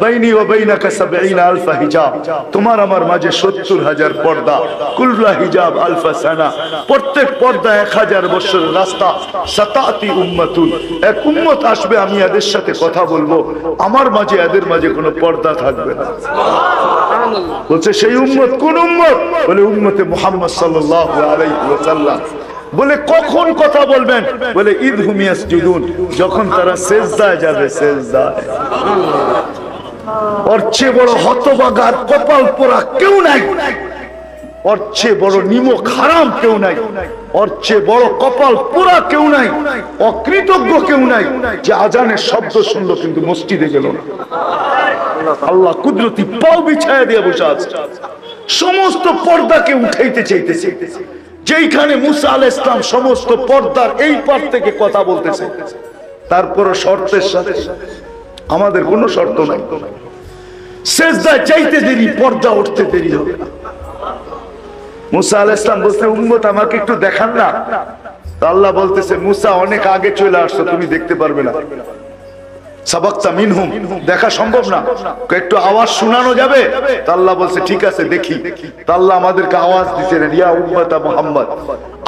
বাইনি ওয়া বাইনাকা ৭০,০০০ হিজাব, তোমার আমার মাঝে ৭০,০০০ পর্দা, কুল্লা হিজাব আলফা সানা, প্রত্যেক পর্দা ১০০০ বছরের রাস্তা। সাতাতি উম্মাতুন, এক উম্মত আসবে, আমি এদের সাথে কথা বলবো, আমার মাঝে এদের মাঝে কোনো পর্দা থাকবে না। বলছে সেই উম্মত কোন উম্মত? বলে উম্মতে মুহাম্মদ সাল্লাল্লাহু আলাইহি ওয়াসাল্লাম। বলে কখন কথা বলবেন? বলে ইদহুম ইয়াসজুদুন, যখন তারা সিজদায় যাবে। সিজদায়। ওর চেয়ে বড় হতভাগা, কপাল পোড়া কেউ নাই, ওর চেয়ে বড় নিমক হারাম কেউ নাই, ওর চেয়ে বড় কপাল পোড়া কেউ নাই, অকৃতজ্ঞ কেউ নাই, যে আজানের শব্দ শুনলো কিন্তু মসজিদে গেল না। আল্লাহ কুদরতি পাও বিছায়া দিয়ে বসে আছে, সমস্ত পর্দাকে উঠাইতে চাইতেছে। যেইখানে মুসা আলাইহিস সালাম সমস্ত পর্দার এই পার থেকে কথা বলতেছে, তারপর শর্তের সাথে, আমাদের কোনো শর্ত নাই, সিজদায় যাইতে দেরি, পর্দা উঠতে দেরি হবে না। মুসা আলাইহিস সালাম বলতে, উম্মত আমাকে একটু দেখান না। আল্লাহ বলতেছে, মুসা অনেক আগে চলে আসছো, তুমি দেখতে পারবে না। সাবাক্তা মিনহুম, দেখা সম্ভব না, একটু আওয়াজ শোনানো যাবে? আল্লাহ বলছে ঠিক আছে দেখি। আল্লাহ আমাদেরকে আওয়াজ দিতে দেন, ইয়া উম্মতা মুহাম্মদ,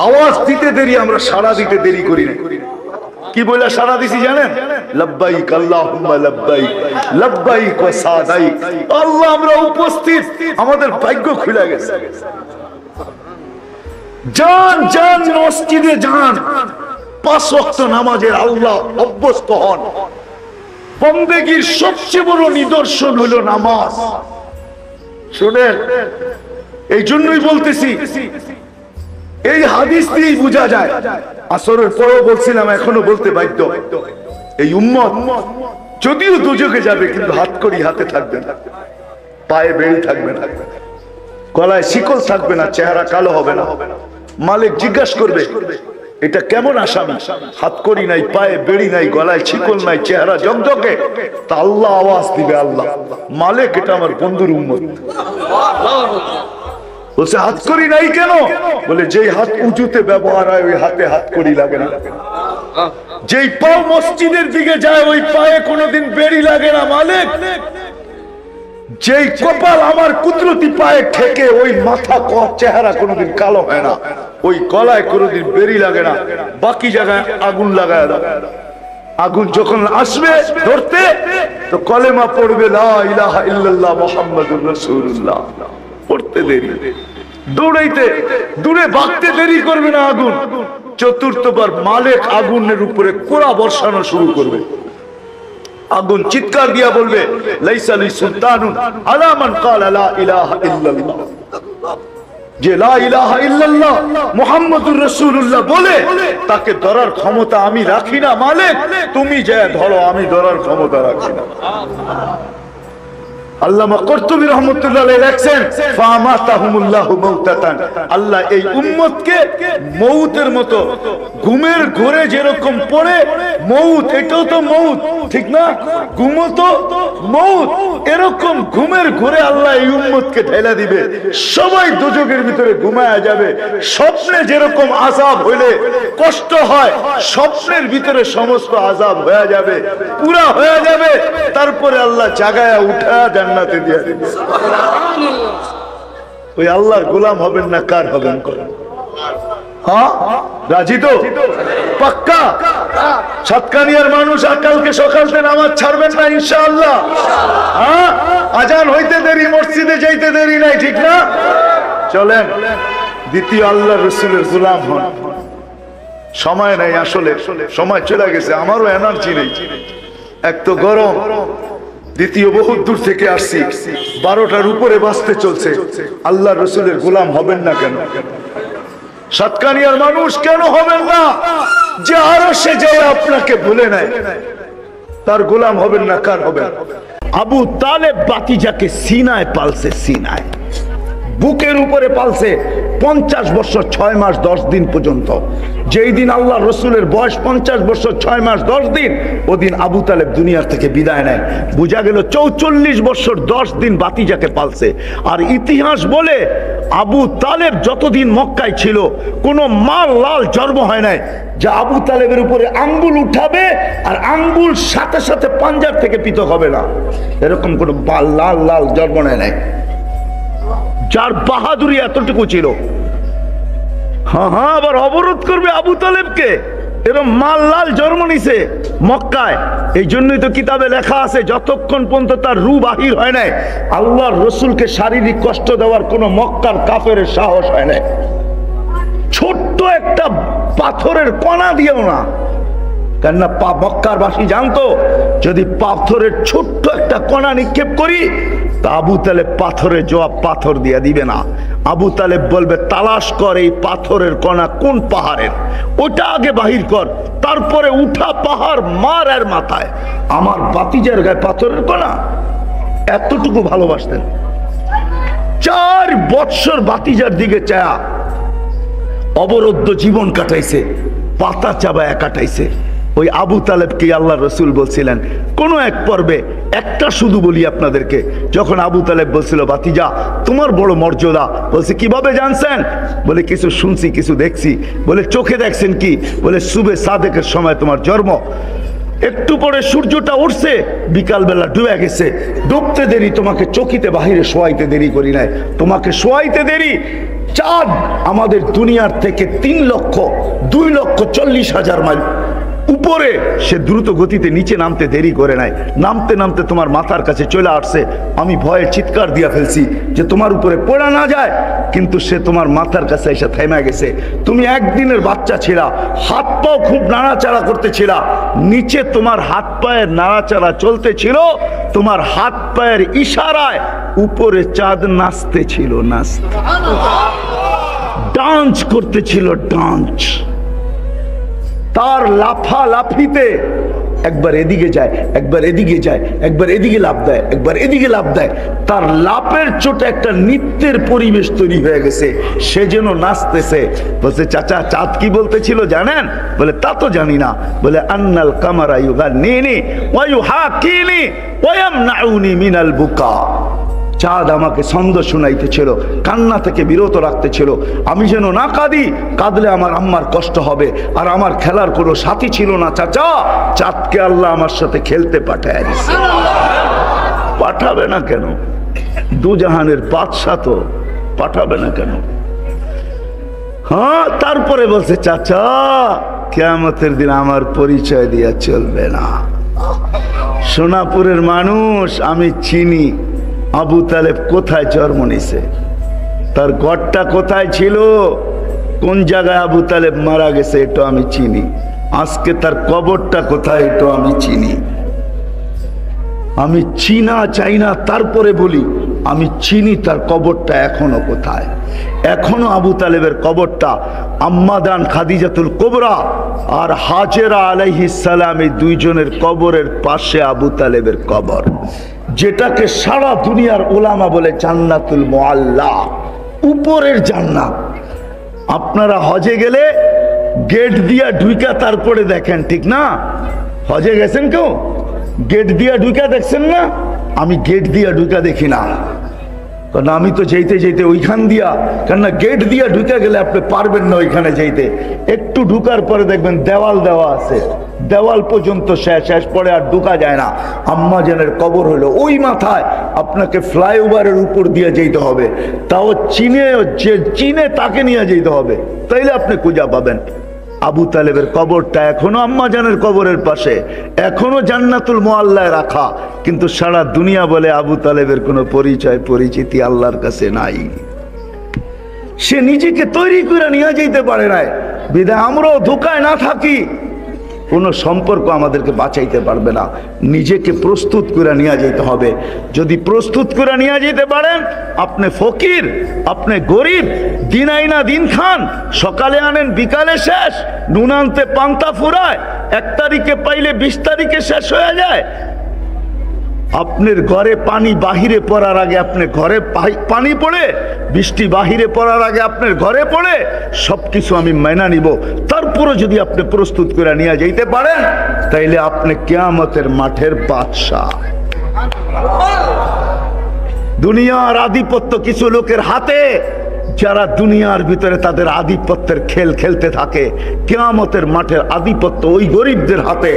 আওয়াজ দিতে দেরি, আমরা সাড়া দিতে দেরি করি না। কি বলে সাড়া দিছি জানেন? লাব্বাইক আল্লাহুম্মা লাব্বাইক, লাব্বাইক ওয়া সাদাইক। আল্লাহ আমরা উপস্থিত, আমাদের ভাগ্য খুলে গেছে। যান যান মসজিদে যান, 5 ওয়াক্ত নামাজের আল্লাহ অভ্যস্ত হন। বন্দেগীর সবচেয়ে বড় নিদর্শন হলো নামাজ। শুনেন, এই জন্যই বলতেছি, এই হাদিস দিয়েই বোঝা যায়। আসরের পরেও বলছিলাম, এখনো বলতে বাধ্য, এই উম্মত যদিও দুজকে যাবে কিন্তু হাতকড়ি হাতে থাকবে না, পায়ে বেড়ি থাকবে না, গলায় শিকল থাকবে না, চেহারা কালো হবে না। মালিক জিজ্ঞাসা করবে, এটা কেমন আসামি? হাতকড়ি নাই, পায়ে বেড়ি নাই, গলায় শিকল নাই, চেহারা জগজগে। তা আল্লাহ আওয়াজ দিবে, আল্লাহ মালিক, এটা আমার বন্ধুর উম্মত। বলছে হাতকড়ি নাই কেন? বলে যেই হাত উঁচুতে ব্যবহার হয় ওই হাতে হাতকড়ি লাগে না, যেই পাও মসজিদের দিকে যায় ওই পায়ে কোনোদিন বেড়ি লাগে না মালিক, যেই কপাল আমার কুদরতি পায়ে ঠেকে ওই মাথা চেহারা কোনোদিন কালো হয় না, ওই গলায় কোনোদিন বেড়ি লাগে না, বাকি জায়গায় আগুন লাগায় দাও। আগুন যখন আসবে ধরতে, তো কলেমা পড়বে লা ইলাহা ইল্লাল্লাহ মুহাম্মাদুর রাসূলুল্লাহ, পড়তে দেরি, দৌড়াইতে দূরে ভাগতে দেরি করবে না আগুন। চতুর্থবার মালিক আগুনের উপরে কোড়া বর্ষানো শুরু করবে। আগুন চিৎকার দিয়া বলবে, লাইসা লি সুলতানুন আলা মান ক্বালা লা ইলাহা ইল্লাল্লাহ, যে লা ইলাহা ইল্লাল্লাহ মুহাম্মাদুর রাসূলুল্লাহ বলে তাকে ধরার ক্ষমতা আমি রাখি না মালিক, তুমি যে ধরো, আমি ধরার ক্ষমতা রাখি না। আল্লামা কুরতুবী রাহমাতুল্লাহ আলাইহি লেখেন, ফামাতাহুমুল্লাহু মাউতাতান, আল্লাহ এই উম্মতকে মউতের মতো, ঘুমের ঘোরে যেরকম পড়ে মউত, এটাও তো মউত, ঠিক না? ঘুমও তো মউত, এরকম ঘুমের ঘোরে আল্লাহ এই উম্মতকে ঢেলা দিবে। সবাই দুজকের ভিতরে ঘুমায়া যাবে। স্বপ্নে যেরকম আযাব হইলে কষ্ট হয়, স্বপ্নের ভিতরে সমস্ত আযাব হয়ে যাবে, পুরা হয়ে যাবে। তারপরে আল্লাহ জাগায়া উঠা জান্নাতে দিয়ে দিবে। ওই আল্লাহর গোলাম হবেন না কার হবেন? করেন, হ্যাঁ রাজি তো? পাক্কা? সাতকানিয়ার মানুষ কালকে সকালতে নামাজ ছাড়বেন না ইনশাআল্লাহ? হ্যাঁ, আজান হইতে দেরি, মসজিদে যাইতে দেরি নাই, ঠিক না? চলেন দ্বিতীয় আল্লাহ রসুলের গোলাম হন। সময় নাই, আসলে সময় চলে গেছে, আমারও এনার্জি নেই, এক তো গরম, দ্বিতীয় বহুত দূর থেকে আসছি, 12টার উপরে বাঁচতে চলছে। আল্লাহ রসুলের গোলাম হবেন না কেন? সাতকানিয়ার মানুষ কেন হবেন না? যে আরো সে যায় আপনাকে ভুলে নেয়, তার গোলাম হবেন না কার হবেন? আবু তালেব বাতিজাকে সিনায় পালছে, সিনায় বুকের উপরে পালছে 50 বছর 6 মাস 10 দিন পর্যন্ত। যেই দিন আল্লাহ রসুলের বয়স 50 বছর 6 মাস 10 দিন, ওদিন আবু তালেব দুনিয়ার থেকে বিদায় নেয়। বোঝা গেল 44 বছর 10 দিন বাতিজাকে পালছে। আর ইতিহাস বলে আবু তালেব যতদিন মক্কায় ছিল কোনো মাল লাল জন্ম হয় নাই যা আবু তালেবের উপরে আঙ্গুল উঠাবে আর আঙ্গুল সাথে সাথে পাঞ্জাব থেকে পৃথক হবে না, এরকম কোনো লাল লাল জন্ম নেয় নাই। যার বাহাদুরি এতটুকু ছিল, হ্যাঁ হ্যাঁ, আবার অবরোধ করবে আবু তালেবকে, এরকম মাল লাল জন্ম নিছে মক্কায়। এই জন্যই তো কিতাবে লেখা আছে, যতক্ষণ পর্যন্ত তার রূহ বাহির হয় নাই আল্লাহর রসুলকে শারীরিক কষ্ট দেওয়ার কোন মক্কার কাফের সাহস হয় নাই। ছোট্ট একটা পাথরের কণা দিয়েও না, কেননা মক্কার বাসী জানতো যদি পাথরের ছোট্ট একটা কণা নিক্ষেপ করি তা আবু তালেব পাথরের জবাব পাথর দিয়ে দিবে না। আবু তালেব বলবে, তালাশ কর এই পাথরের কণা কোন পাহাড়ের, ওটা আগে বাহির কর, তারপরে উঠা পাহাড় মার এর মাথায়। আমার বাতিজার গায়ে পাথরের কণা, এতটুকু ভালোবাসতেন। 4 বৎসর বাতিজার দিকে চায়া অবরুদ্ধ জীবন কাটাইছে, পাতা চাবায়া কাটাইছে। ওই আবু তালেবকে আল্লাহ রসুল বলছিলেন কোন এক পর্বে, একটা শুধু বলি আপনাদেরকে, যখন আবু তালেব বলছিল বাতিজা তোমার বড় মর্যাদা, বলছে কিভাবে জানছেন? বলে কিছু শুনছি, কিছু দেখছি। বলে চোখে দেখছেন কি? বলে সুবে সাদেকের সময় তোমার জন্ম, একটু পরে সূর্যটা উঠছে, বিকালবেলা ডুবে গেছে, ডুবতে দেরি, তোমাকে চকিতে বাহিরে শোয়াইতে দেরি করি নাই, তোমাকে শোয়াইতে দেরি। চাঁদ আমাদের দুনিয়ার থেকে 3,02,40,000 মাইল উপরে, সে দ্রুত গতিতে নিচে নামতে দেরি করে নাই, নামতে নামতে তোমার মাথার কাছে চলে আসছে। আমি ভয়ে চিৎকার দিয়া ফেলছি যে তোমার উপরে পড়া না যায়, কিন্তু সে তোমার মাথার কাছে এসে থেমে গেছে। তুমি একদিনের বাচ্চা ছিলা, হাত পাও খুব নাড়াচাড়া করতেছিলা, নিচে তোমার হাত পায়ের নাড়াচাড়া চলতেছিল, তোমার হাত পায়ের ইশারায় উপরে চাঁদ নাচতে ছিল, নাচতে ডান্স করতেছিল, ডান্স। তার লাফালাফিতে একবার এদিকে যায়, একবার এদিকে যায়, একবার এদিকে লাফ দেয়, একবার এদিকে লাফ দেয়। তার লাফের চোটে একটা নৃত্যের পরিবেশ তৈরি হয়ে গেছে, সে যেন নাচতেছে। বলছে, চাচা চাঁদ কি বলতেছিল জানেন? বলে, তা তো জানি না। বলে, আন্নাল কামারা ইউগান্নিনি ওয়া ইউহাকিনি ওয়া ইয়ামনাউনি মিনাল বুকা। চাঁদ আমাকে ছন্দ শুনাইতেছিল, কান্না থেকে বিরত রাখতেছিল। আমি যেন না কাঁদি, কাঁদলে আমার আম্মার কষ্ট হবে, আর আমার খেলার কোনো সাথী ছিল না। চাচা, চাঁদকে আল্লাহ আমার সাথে খেলতে পাঠায় দিছে। পাঠাবে না কেন? দুজাহানের বাদশা তো, পাঠাবে না কেন? হ্যাঁ, তারপরে বলছে, চাচা কিয়ামতের দিন আমার পরিচয় দিয়া চলবে না। সোনাপুরের মানুষ আমি চিনি আবু তালেব কোথায় জন্ম নিছে, তার ঘরটা কোথায় ছিল, কোন জায়গায় আবু তালেব মারা গেছে, এটা আমি চিনি। আজকে তার কবরটা কোথায়, এটা আমি চিনি। আমি চিনা চাই না, তারপরে বলি আমি চিনি তার কবরটা এখনো কোথায়। এখনো আবু তালেবের কবরটা আম্মাদান খাদিজাতুল কুবরা আর হাজেরা আলাইহিস সালাম, এই দুইজনের কবরের পাশে আবু তালেবের কবর, যেটাকে সারা দুনিয়ার উলামা বলে জান্নাতুল মুআল্লা, উপরের জান্নাত। আপনারা হজে গেলে গেট দিয়া ঢুইকা তারপরে দেখেন, ঠিক না? হজে গেছেন কেউ? গেট দিয়া ঢুইকা দেখছেন না? আমি গেট দিয়া ঢুইকা দেখি না, কারণ আমি তো যেতে যেতে ওইখান দিয়া, কেননা গেট দিয়া ঢুকে গেলে আপনি পারবেন না ওইখানে যেতে। একটু ঢুকার পরে দেখবেন দেওয়াল দেওয়া আছে, দেওয়াল পর্যন্ত শেষ পরে আর ঢুকা যায় না। আম্মা জানের কবর হলো ওই মাথায়, আপনাকে ফ্লাইওভারের উপর দিয়ে যেতে হবে, তাও চিনে তাকে নিয়ে যেতে হবে, তাইলে আপনি খুঁজা পাবেন। আবু তালেবের কবরটা এখনো আম্মা জানের কবরের পাশে, এখনো জান্নাতুল মুআল্লায় রাখা, কিন্তু সারা দুনিয়া বলে আবু তালেবের কোনো পরিচয় পরিচিতি আল্লাহর কাছে নাই। সে নিজেকে তৈরি করে নিয়ে যেতে পারে না, বিধায় আমরাও ধোকায় না থাকি, কোনো সম্পর্ক আমাদেরকে বাঁচাইতে পারবে না। নিজেকে প্রস্তুত করে নিয়ে যেতে হবে। যদি প্রস্তুত করে নিয়ে যেতে পারেন, আপনি ফকির, আপনি গরিব, দিন আইনা দিন খান, সকালে আনেন বিকালে শেষ, নুন আনতে পান্তা ফুরায়, 1 তারিখে পাইলে 20 তারিখে শেষ হয়ে যায়। আপনার ঘরে পানি বাহিরে পড়ার আগে আপনার ঘরে পানি পড়ে, বৃষ্টি বাহিরে পড়ার আগে আপনার ঘরে পড়ে, সবকিছু আমি মাইনা নিব। তারপরে যদি আপনি প্রস্তুত করে নিয়ে যাইতে পারেন, তাইলে আপনি কিয়ামতের মাঠের বাদশা। দুনিয়ার আধিপত্য কিছু লোকের হাতে, যারা দুনিয়ার ভিতরে তাদের আধিপত্যের খেল খেলতে থাকে। কিয়ামতের মাঠের আধিপত্য ওই গরিবদের হাতে,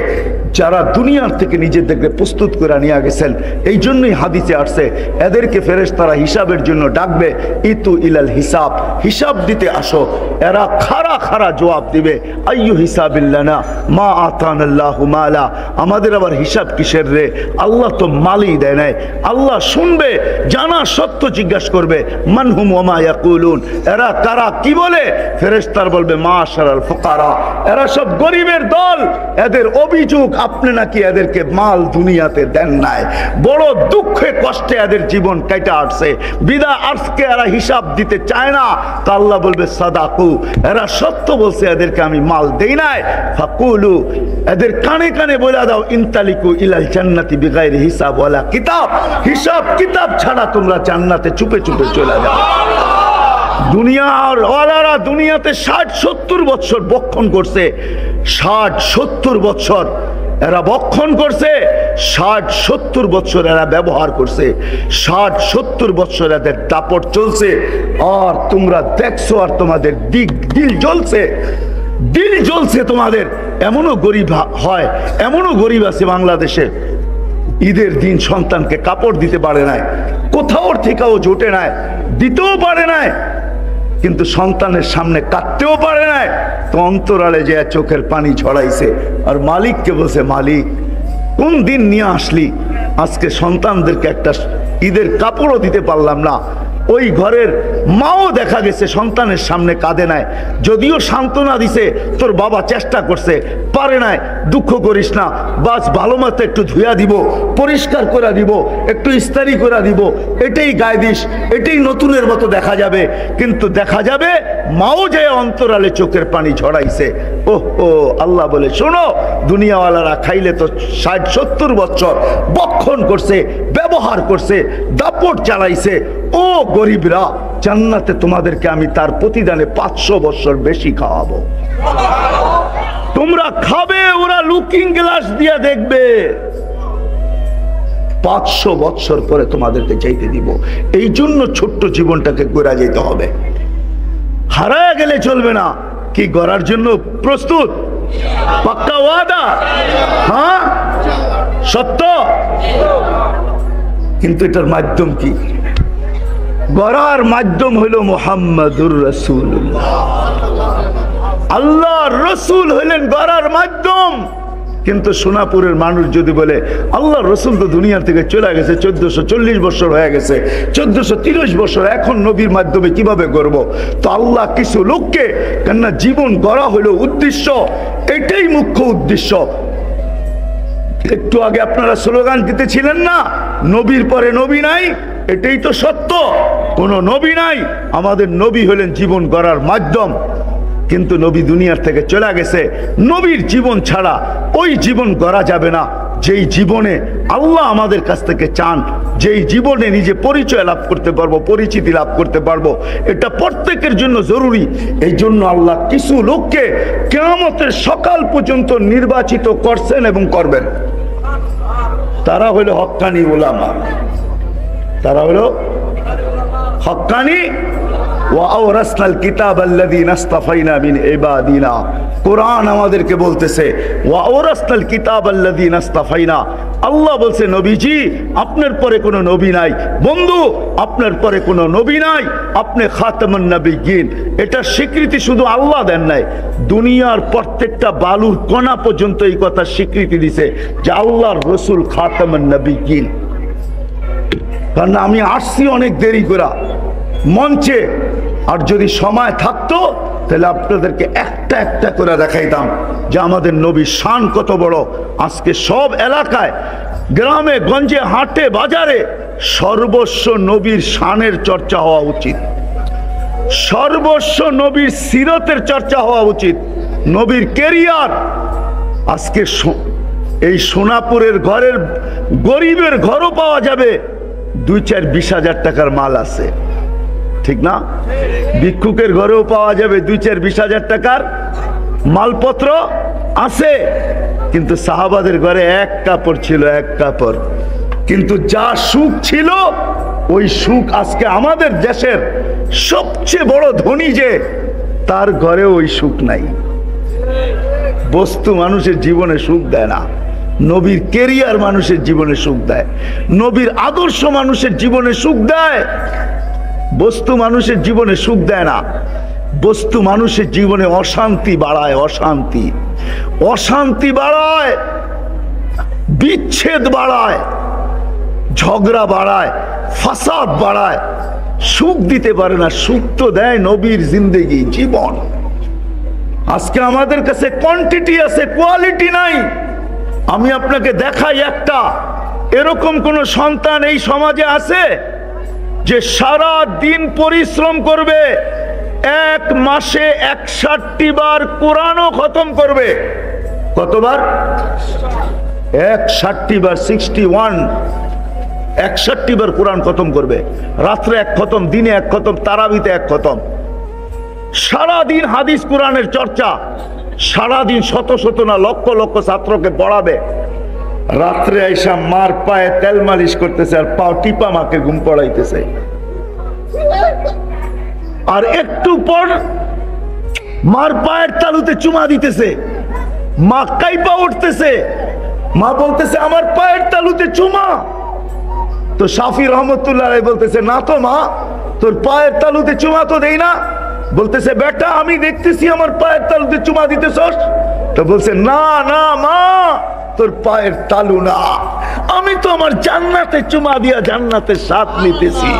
যারা দুনিয়ার থেকে নিজেদেরকে প্রস্তুত করে নিয়ে গেছেন। এই জন্যই হাদিসে আসছে, এদেরকে ফেরেশতারা হিসাবের জন্য ডাকবে, ইতু ইলাল হিসাব, হিসাব দিতে আসো। এরা খাড়া খাড়া জবাব দিবে, আইয়ু হিসাবিল্লানা মা আতানাল্লাহু মালা, আমাদের আবার হিসাব কিসের রে, আল্লাহ তো মালই দেয় নাই। আল্লাহ শুনবে, জানা সত্য জিজ্ঞাসা করবে, মানহুম ওয়া মা ইয়াকুলুন, এরা কারা, কি বলে? ফেরেশতার বলবে মাশারাল ফুকারা, এরা সব গরিবের দল। এদের অভিযোগ আপনি নাকি এদেরকে মাল দুনিয়াতে দেন নাই, বড় দুঃখে কষ্টে এদের জীবন কেটে আসছে, বিদা আজকে এরা হিসাব দিতে চায় না। তা আল্লাহ বলবে সাদাকু, এরা সত্য বলছে, এদেরকে আমি মাল দেই নাই। ফাকুলু, এদের কানে কানে বলে দাও, ইনতালিকু ইলাল জান্নাতি বিগাইরি হিসাব ওয়ালা কিতাব, হিসাব কিতাব ছাড়া তোমরা জান্নাতে চুপে চুপে চলে যাও। দুনিয়ার ওয়ালারা দুনিয়াতে 60-70 বছর বক্ষণ করছে, 60-70 বছর এরা বক্ষণ করছে, 60-70 বছর এরা ব্যবহার করছে, 60-70 বছর এদের দাপট চলছে। আর তোমরা দেখছো, আর তোমাদের দিল জ্বলছে, দিল জ্বলছে তোমাদের। এমনও গরিব হয়, এমনও গরিব আছে বাংলাদেশে, ঈদের দিন সন্তানকে কাপড় দিতে পারে নাই, কোথাও থেকেও জোটে নাই, দিতেও পারে নাই, কিন্তু সন্তানের সামনে কাঁদতেও পারে নাই। তো অন্তরালে যে চোখের পানি ছড়াইছে আর মালিককে বলছে, মালিক কোন দিন নিয়ে আসলি, আজকে সন্তানদেরকে একটা ঈদের কাপড়ও দিতে পারলাম না। ওই ঘরের মাও দেখা গেছে সন্তানের সামনে কাঁদে নাই, যদিও সান্ত্বনা দিছে তোর বাবা চেষ্টা করছে পারে নাই, দুঃখ করিস না, বাস ভালো মতো একটু ধুয়া দিব, পরিষ্কার করে দিব, একটু ইস্তারি করে দিব, এটাই গায়ে দিস, এটাই নতুনের মতো দেখা যাবে। কিন্তু দেখা যাবে মাও যে অন্তরালে চোখের পানি ঝরাইছে। ওহ ও আল্লাহ বলে, শোনো, দুনিয়াওয়ালারা খাইলে তো 60-70 বছর বক্ষণ করছে, ব্যবহার করছে, দাপট চালাইছে। ও গরিবরা, জান্নাতে তোমাদেরকে আমি তার প্রতিদানে 500 বছর বেশি খাওয়াবো। তোমরা খাবে, ওরা লুকিং গ্লাস দিয়ে দেখবে। 500 বছর পরে তোমাদেরকে চাইতে দিব। এই জন্য ছোট্ট জীবনটাকে গড়া যেতে হবে, হারায় গেলে চলবে না। কি গড়ার জন্য প্রস্তুত? পাক্কা ওয়াদা? হ্যাঁ, সত্য। কিন্তু এটার মাধ্যম কি? গড়ার মাধ্যম হইল মুহাম্মাদুর রাসূলুল্লাহ। আল্লাহর রাসূল হইলেন গড়ার মাধ্যম। কিন্তু সোনাপুরের মানুষ যদি বলে আল্লাহর রাসূল তো দুনিয়া থেকে চলে গেছে, 1440 বছর হয়ে গেছে, 1430 বছর, এখন নবীর মাধ্যমে কিভাবে গড়ব? তো আল্লাহ কিছু লোককে, কেননা জীবন গড়া হইল উদ্দেশ্য, এটাই মুখ্য উদ্দেশ্য। একটু আগে আপনারা স্লোগান দিতেছিলেন না, নবীর পরে নবী নাই, এটাই তো সত্য, কোন নবী নাই। আমাদের নবী হলেন জীবন গড়ার মাধ্যম। কিন্তু নবী দুনিয়ার থেকে চলে গেছে, নবীর জীবন ছাড়া ওই জীবন গড়া যাবে না যেই জীবনে আল্লাহ আমাদের কাছ থেকে চান, যেই জীবনে নিজে পরিচয় লাভ করতে পারবো, পরিচিতি লাভ করতে পারবো। এটা প্রত্যেকের জন্য জরুরি। এই জন্য আল্লাহ কিছু লোককে কিয়ামতের সকাল পর্যন্ত নির্বাচিত করছেন এবং করবেন। তারা হলো হক্কানি উলামা, তারা হলো হক্কানি। ওয়াওরাসনাল কিতাবাল্লাযীনা ইসতাফাইনা মিন ইবাদিনা, কোরআন আমাদেরকে বলতেছে ওয়াওরাসনাল কিতাবাল্লাযীনা ইসতাফাইনা। আল্লাহ বলছে, নবীজি আপনার পরে কোনো নবী নাই, বন্ধু আপনার পরে কোনো নবী নাই, আপনি খাতামুন নবিয়্যিন। এটা স্বীকৃতি শুধু আল্লাহ দেন নাই, দুনিয়ার প্রত্যেকটা বালুর কণা পর্যন্ত এই কথা স্বীকৃতি দিছে যে আল্লাহর রাসূল খাতামুন নবিয়্যিন। কারণ আমি আসছি অনেক দেরি করে মঞ্চে, আর যদি সময় থাকতো তাহলে আপনাদেরকে একটা একটা করে দেখাইতাম যে আমাদের নবীর শান কত বড়। আজকে সব এলাকায়, গ্রামে গঞ্জে, হাটে বাজারে সর্বস্ব নবীর শানের চর্চা হওয়া উচিত, সর্বস্ব নবীর সিরতের চর্চা হওয়া উচিত, নবীর কেরিয়ার। আজকে এই সোনাপুরের ঘরের গরিবের ঘরও পাওয়া যাবে 2-4-20 হাজার টাকার মাল আছে, ঠিক না? ভিক্ষুকের ঘরেও পাওয়া যাবে 2-4-20 হাজার টাকার মালপত্র আছে। কিন্তু সাহাবাদের ঘরে এক কাপড় ছিল, এক কাপড়। কিন্তু যা সুখ ছিল, ওই সুখ আজকে আমাদের দেশের সবচেয়ে বড় ধনী যে, তার ঘরে ওই সুখ নাই। বস্তু মানুষের জীবনে সুখ দেয় না, নবীর কেরিয়ার মানুষের জীবনে সুখ দেয়, নবীর আদর্শ মানুষের জীবনে সুখ দেয়। বস্তু মানুষের জীবনে সুখ দেয় না, বস্তু মানুষের জীবনে অশান্তি বাড়ায়, অশান্তি, অশান্তি বাড়ায়, বিচ্ছেদ বাড়ায়, ঝগড়া বাড়ায়, ফাসাদ বাড়ায়, সুখ দিতে পারে না। সুখ তো দেয় নবীর জিন্দেগি, জীবন। আজকে আমাদের কাছে কোয়ান্টিটি আছে, কোয়ালিটি নাই। আমি আপনাকে দেখাই একটা, এরকম কোন সন্তান এই সমাজে আছে যে সারা দিন পরিশ্রম করবে, এক মাসে 61টি বার কোরআনও খতম করবে? কতবার? 61টি বার, 61, 61টি বার কোরআন খতম করবে। রাত্রে এক খতম, দিনে এক খতম, তারাবিতে এক খতম। সারাদিন হাদিস কোরআনের চর্চা, সারাদিন শত শত না লক্ষ লক্ষ ছাত্রকে পড়াবে। রাত্রে আইসা মার পায়ে তেল মালিশ করতেছে আর পাও টিপা মাকে ঘুম পড়াইতেছে। আর একটু পর মার পায়ের তালুতে চুমা দিতেছে, মা কাইপা উঠতেছে, মা বলতেছে আমার পায়ের তালুতে চুমা। তো শাফি রহমতুল্লাহ বলতেছে, না তো মা, তোর পায়ের তালুতে চুমা তো দেই না, বলতেছে বেটা আমি দেখতেছি আমার পায়ের তালুতে চুমা দিতেছস। তো বলছে না না মা, তোর পায়ের তালু না, আমি তো আমার জান্নাতে চুমা দিয়া জান্নাতের স্বাদ নিতেছি।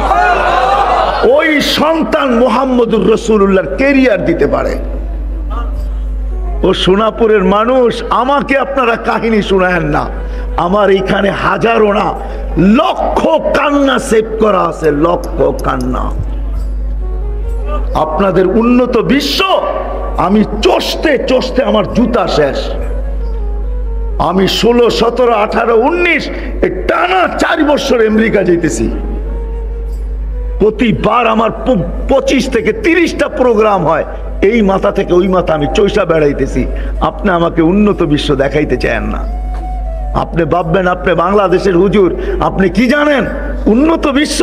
ওই সন্তান মুহাম্মদুর রাসূলুল্লাহর ক্যারিয়ার দিতে পারে। ও সোনাপুরের মানুষ, আমাকে আপনারা কাহিনী শোনায়েন না, আমার এখানে হাজারো না লক্ষ কান্না সেভ করা আছে, লক্ষ কান্না। আপনাদের উন্নত বিশ্ব, আমি চষতে চষতে আমার জুতা শেষ। আমি 16, 17, 18, 19 টানা 4 বছর আমেরিকা যেতেছি। প্রতিবার আমার 25 থেকে 30টা প্রোগ্রাম হয়, এই মাথা থেকে ওই মাথা আমি চৈষা বেড়াইতেছি। আপনি আমাকে উন্নত বিশ্ব দেখাইতে চান না। আপনি ভাববেন আপনি বাংলাদেশের হুজুর, আপনি কি জানেন উন্নত বিশ্ব?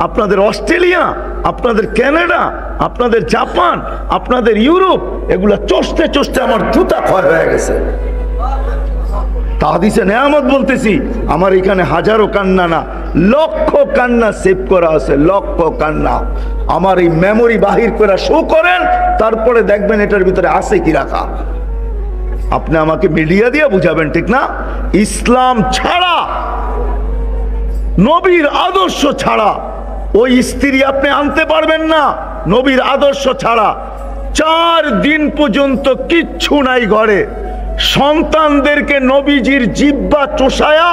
আপনাদের অস্ট্রেলিয়া, আপনাদের কানাডা, আপনাদের জাপান, আপনাদের ইউরোপ, এগুলা চষতে চষতে আমার জুতা ক্ষয় হয়ে গেছে। হাদিসে নেয়ামত বলতেছি, আমার এখানে হাজারো কান্না না লক্ষ কান্না সেভ করা আছে, লক্ষ কান্না। আমার এই মেমোরি বাহির করে শো করেন, তারপরে দেখবেন এটার ভিতরে আছে কি রাখা। আপনি আমাকে মিডিয়া দিয়ে বুঝাবেন, ঠিক না? ইসলাম ছাড়া, নবীর আদর্শ ছাড়া ওই স্ত্রী আপনি আনতে পারবেন না। নবীর আদর্শ ছাড়া 4 দিন পর্যন্ত কিচ্ছু নাই ঘরে। সন্তানদেরকে নবীজির জিহ্বা চোষায়া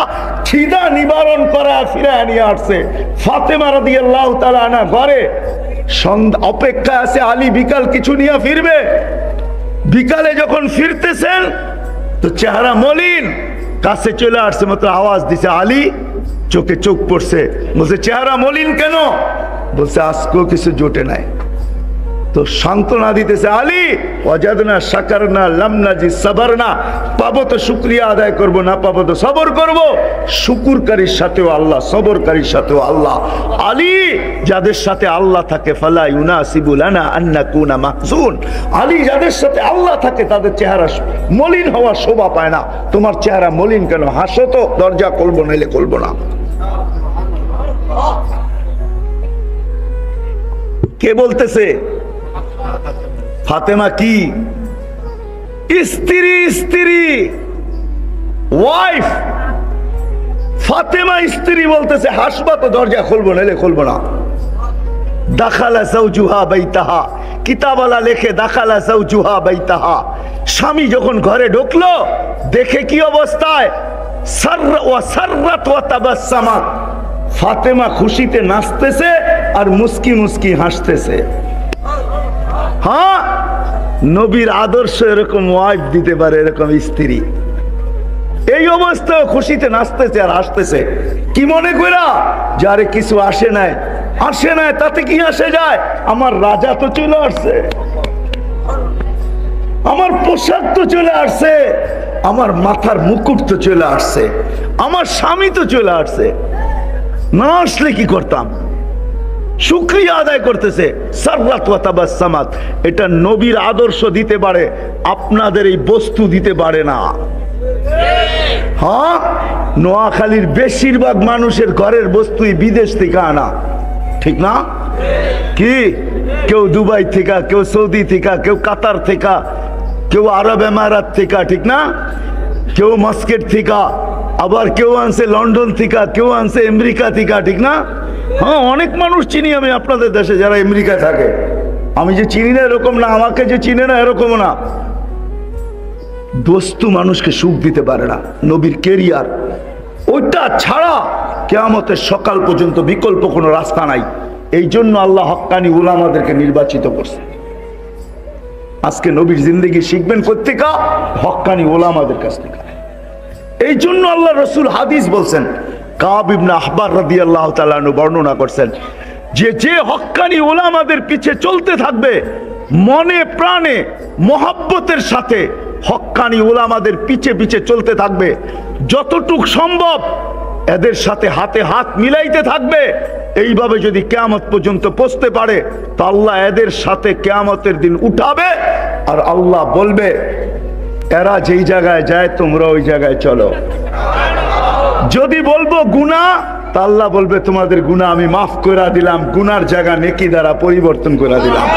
খিদা নিবারণ করা ফিরায় নিয়ে আসছে। ফাতেমা রাদিয়াল্লাহু তাআলা আনহা ঘরে অপেক্ষায় আছে, আলী বিকাল কিছু নিয়ে ফিরবে। বিকালে যখন ফিরতেছেন তো চেহারা মলিন, কাছে চলে আসছে, মাত্র আওয়াজ দিছে আলী, চোখে চোখ পড়ছে। বলছে চেহারা মলিন কেন? বলছে আজকেও কিছু জোটে নাই। তো সান্ত্বনা দিতেছে, আলী ওয়াজাদনা শাকারনা লাম নাজি সাবারনা, পাবো তো শুকরিয়া আদায় করব, না পাবো তো সবর করব। শুকুরকারীর সাথেও আল্লাহ, সবরকারীর সাথেও আল্লাহ। আলী যাদের সাথে আল্লাহ থাকে ফালা ইউনাসিবু লানা আন নাকুনা মাহজুন, আলী যাদের সাথে আল্লাহ থাকে তাদের চেহারা মলিন হওয়ার শোভা পায় না। তোমার চেহারা মলিন কেন? হাসো তো, দরজা খুলবো নাইলে খুলবো না। কে বলতেছে? ফাতেমা কি স্ত্রী, স্ত্রী ওয়াইফ। ফাতেমা স্ত্রী বলতেছে হাসবা তো, দরজা খুলবো নাইলে খুলবো না। দাখালা যাওজুহা বাইতাহা, কিতাবালা লেখে দাখালা যাওজুহা বাইতাহা। স্বামী যখন ঘরে ঢুকলো, দেখে কি অবস্থায়, সাররাত ওয়া তাবাসসামাত, ফাতেমা খুশিতে নাচতেছে আর মুস্কি মুস্কি হাসতেছে। হ্যাঁ, নবীর আদর্শ এরকম ওয়াইফ দিতে পারে, এরকম স্ত্রী। এই অবস্থায় খুশিতে নাচতেছে আর হাসতেছে। কি মনে করা? যারে কিছু আসে নাই, আসে নাই, তাতে কি আসে যায়? আমার রাজা তো চলে আসছে, আমার পোশাক তো চলে আসছে, আমার মাথার মুকুট তো চলে আসছে, আমার স্বামী তো চলে আসছে। না আসলে কি করতাম? শুকরিয়া আদায় করতেছে। সাররাত ওয়া তাবাসসামাত, এটা নবীর আদর্শ দিতে পারে, আপনাদের এই বস্তু দিতে পারে না। হ্যাঁ, নোয়াখালীর বেশিরভাগ মানুষের ঘরের বস্তুই বিদেশ থেকে আনা, ঠিক না? কি কেউ দুবাই থেকে, কেউ সৌদি থেকে, কেউ কাতার থেকে, কেউ আরব এমারাত থেকে, ঠিক না? কেউ মাস্কেট থেকে, আবার কেউ আনছে লন্ডন থেকে, কেউ আনছে আমেরিকা থেকে, ঠিক না? হ্যাঁ, অনেক মানুষ চিনি আমি আপনাদের দেশে যারা আমেরিকায় থাকে। আমি যে চিনি না এরকম না, আমাকে যে চিনে না এরকম না। বস্তু মানুষকে সুখ দিতে পারে না, নবীর ক্যারিয়ার ওইটা ছাড়া কিয়ামতের সকাল পর্যন্ত বিকল্প কোনো রাস্তা নাই। এই জন্য আল্লাহ হক্কানি উলামাদেরকে নির্বাচিত করছে। আজকে নবীর জিন্দেগি শিখবেন কোত্থেকে? হক্কানি উলামাদের কাছ থেকে। এই জন্য আল্লাহ রসুল হাদিস বলছেন, কাব ইবনে আহবার রাদিয়াল্লাহু তাআলা আনহু বর্ণনা করছেন যে যে হক্কানি উলামাদের পিছে চলতে থাকবে, মনে প্রাণে মহব্বতের সাথে হক্কানি উলামাদের পিছে পিছে চলতে থাকবে, যতটুক সম্ভব এদের সাথে হাতে হাত মিলাইতে থাকবে, এইভাবে যদি কিয়ামত পর্যন্ত পৌঁছতে পারে তো আল্লাহ এদের সাথে কিয়ামতের দিন উঠাবে। আর আল্লাহ বলবে, এরা যেই জায়গায় যায় তোমরা ওই জায়গায় চলো। যদি বলবো গুনাহ, তা আল্লাহ বলবে তোমাদের গুনাহ আমি মাফ করে দিলাম, গুনার জায়গা নেকি দ্বারা পরিবর্তন করে দিলাম।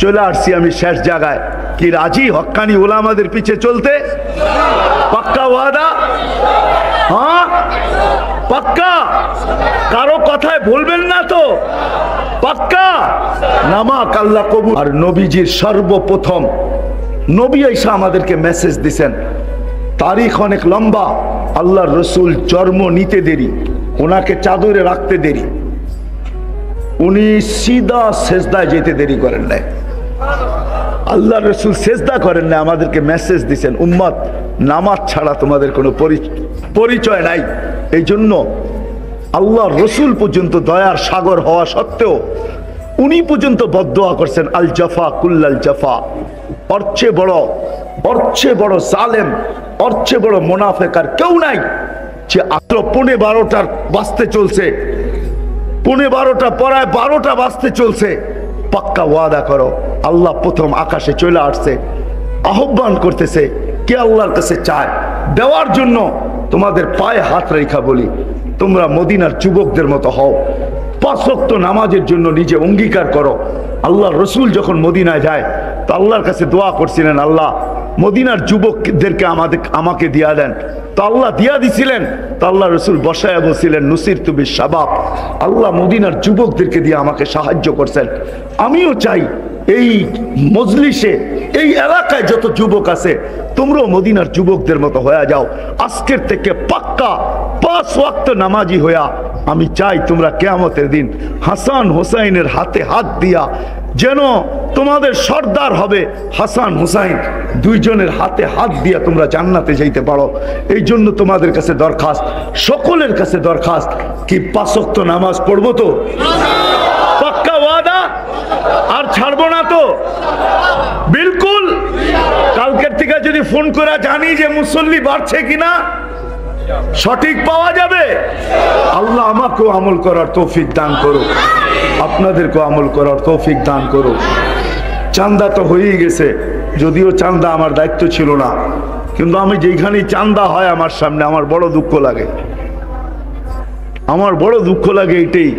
চলে আসছি আমি শেষ জায়গায়। কি রাজি হক্কানি ওলামাদের পিছে চলতে? পাক্কা ওয়াদা? হ্যাঁ পাক্কা? কারো কথায় বলবেন না তো? পাক্কা? নামাক আল্লাহ কবুল। আর নবীজির সর্বপ্রথম নবী আইসা আমাদেরকে মেসেজ দিছেন। তারিখ অনেক লম্বা। আল্লাহর রসুল জন্ম নিতে দেরি, ওনাকে চাদরে রাখতে দেরি, উনি সিধা সেজদায় যেতে দেরি করেন নাই। আল্লাহ রসুল সেজদা করেন না, আমাদেরকে মেসেজ দিছেন উম্মত নামাজ ছাড়া তোমাদের কোনো পরিচয় নাই। এই জন্য আল্লাহ রসুল পর্যন্ত দয়ার সাগর হওয়া সত্ত্বেও উনি পর্যন্ত বদদোয়া করছেন আল জাফা কুল্লাল জাফা। ওর চেয়ে বড় জালেম, ওর চেয়ে বড় মুনাফিক আর কেউ নাই। যে আত্র 12:15 বাজতে চলছে, 12:15 পড়ায় 12টা বাজতে চলছে। পাক্কা ওয়াদা করো। আল্লাহ প্রথম আকাশে চলে আসছে, আহ্বান করতেছে। কে আল্লাহর কাছে চায় দেওয়ার জন্য? তোমাদের পায়ে হাত রেখা বলি, তোমরা মদিনার যুবকদের মতো হও, 5 ওয়াক্ত নামাজের জন্য নিজে অঙ্গীকার করো। আল্লাহ রসুল যখন মদিনায় যায় তো আল্লাহর কাছে দোয়া করছিলেন, আল্লাহ মদিনার যুবকদেরকে আমাকে দিয়া দেন। তো আল্লাহ দিয়া দিছিলেন। তো আল্লাহ রসুল বসায় বলছিলেন নুসির তুবি শাবাব, আল্লাহ মদিনার যুবকদেরকে দিয়ে আমাকে সাহায্য করছেন। আমিও চাই এই মজলিসে, এই এলাকায় যত যুবক আছে তোমরাও মদিনার যুবকদের মতো হয়ে যাও। আজকের থেকে পাক্কা 5 ওয়াক্ত নামাজি হইয়া আমি চাই তোমরা কিয়ামতের দিন হাসান হোসাইনের হাতে হাত দিয়া যেন তোমাদের সর্দার হবে হাসান হোসাইন, দুইজনের হাতে হাত দিয়া তোমরা জান্নাতে যাইতে পারো। এই জন্য তোমাদের কাছে দরখাস্ত, সকলের কাছে দরখাস্ত, কি 5 ওয়াক্ত নামাজ পড়বো তো? পাক্কা ওয়াদা? আর ছাড়বো না তো? বিলকুল। কালকের থেকে যদি ফোন করে জানি যে মুসল্লি বাড়ছে কিনা, সঠিক পাওয়া যাবে। আল্লাহ আমাকেও আমল করার তৌফিক দান করুক, আপনাদেরকেও আমল করার তৌফিক দান করুক। চান্দা তো হয়েই গেছে, যদিও চান্দা আমার দায়িত্ব ছিল না, কিন্তু আমি যেখানেই চান্দা হয় আমার সামনে আমার বড় দুঃখ লাগে। আমার বড় দুঃখ লাগে এটাই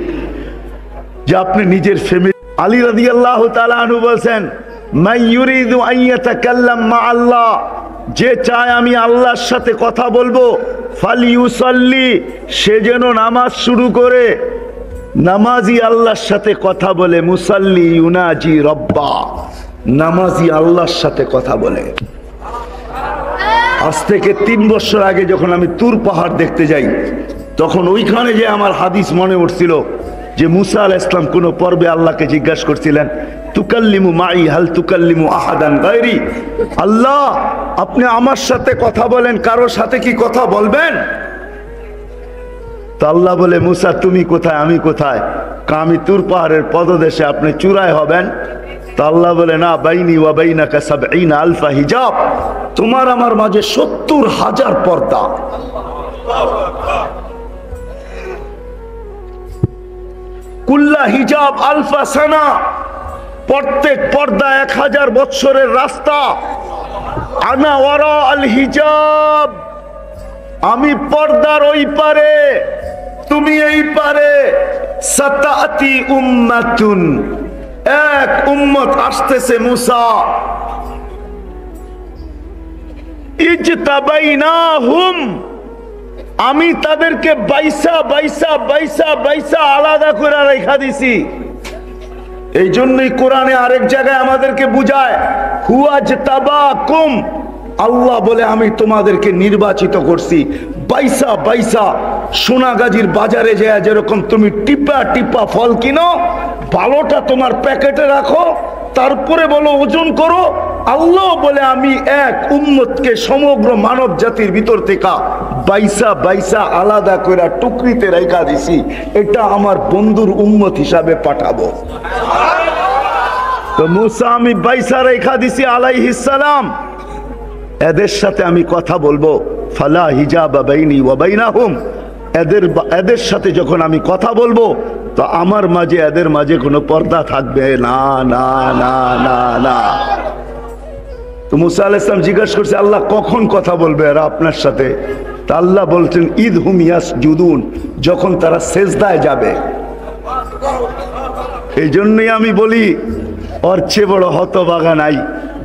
যে আপনি নিজের ফ্যামিলি। আলী রাদিয়াল্লাহু তাআলা আনহু বলেন, মান ইউরিদু আন ইয়াতাকাল্লাম মা আল্লাহ, যে চায় আমি আল্লাহর সাথে কথা বলবো, ফালিউসাল্লি, সে যেন নামাজ শুরু করে। নামাজি আল্লাহর সাথে কথা বলে, মুসাল্লি ইউনাজি রব্বা, নামাজি আল্লাহর সাথে কথা বলে। আজ থেকে 3 বছর আগে যখন আমি তুর পাহাড় দেখতে যাই, তখন ওইখানে যে আমার হাদিস মনে উঠছিল যে মুসা আলাইহিস সালাম কোন পর্বে আল্লাহকে জিজ্ঞাসা করছিলেন, তুকাল্লিমু মাই হাল তুকাল্লিমু আহাদান গায়রি, আল্লাহ আপনি আমার সাথে কথা বলেন, কারোর সাথে কি কথা বলবেন? তো আল্লাহ বলে, মুসা তুমি কোথায়, আমি কোথায়? আমি তুর পাহাড়ের পদদেশে, আপনি চূড়ায় হবেন। তো আল্লাহ বলে, না, বাইনি ওয়া বাইনাকা ৭০ আলফা হিজাব, তোমার আমার মাঝে ৭০,০০০ পর্দা। কুল্লা হিজাব আলফা সানা, প্রত্যেক পর্দা 1000 বৎসরের রাস্তা। আনা ওয়ারা আল হিজাব, আমি পর্দার ওই পারে, তুমি এই পারে। সাতাতি উম্মাতুন, এক উম্মত আসতেছে। মুসা, ইজতাবাইনাহুম, আমি তাদেরকে বাইসা বাইসা বাইসা বাইসা আলাদা করে রেখা দিছি। এই জন্যই কোরআনে আরেক জায়গায় আমাদেরকে বুঝায়, হুয়াজতাবাকুম, আল্লাহ বলে আমি তোমাদেরকে নির্বাচিত করছি। বাইসা বাইসা, সোনাগাজীর বাজারে যায় যেরকম তুমি টিপা টিপা ফল কিনো, ভালোটা তোমার প্যাকেটে রাখো, তারপরে বলো ওজন করো। আল্লাহ বলে আমি এক উম্মতকে সমগ্র মানব জাতির ভিতর থেকে বাইসা বাইসা আলাদা করে টুকরিতে রেখা দিছি, এটা আমার বন্ধুর উম্মত হিসাবে পাঠাবো। তো মুসা আমি বাইসা রেখা দিছি আলাইহিস সালাম, এদের সাথে আমি কথা বলবো। ফালা হিজাবা বাইনি ওয়া বাইনাহুম, এদের সাথে যখন আমি কথা বলবো তো আমার মাঝে এদের মাঝে কোনো পর্দা থাকবে না, না না না না। তো মুসা আলাইহিস সালাম জিজ্ঞাসা করছে, আল্লাহ কখন কথা বলবে এরা আপনার সাথে? তা আল্লাহ বলছেন, ঈদ হুম ইয়াসজুদুন, যখন তারা সেজদায় যাবে। এই জন্যই আমি বলি ওর চেয়ে বড় হতভাগা নাই,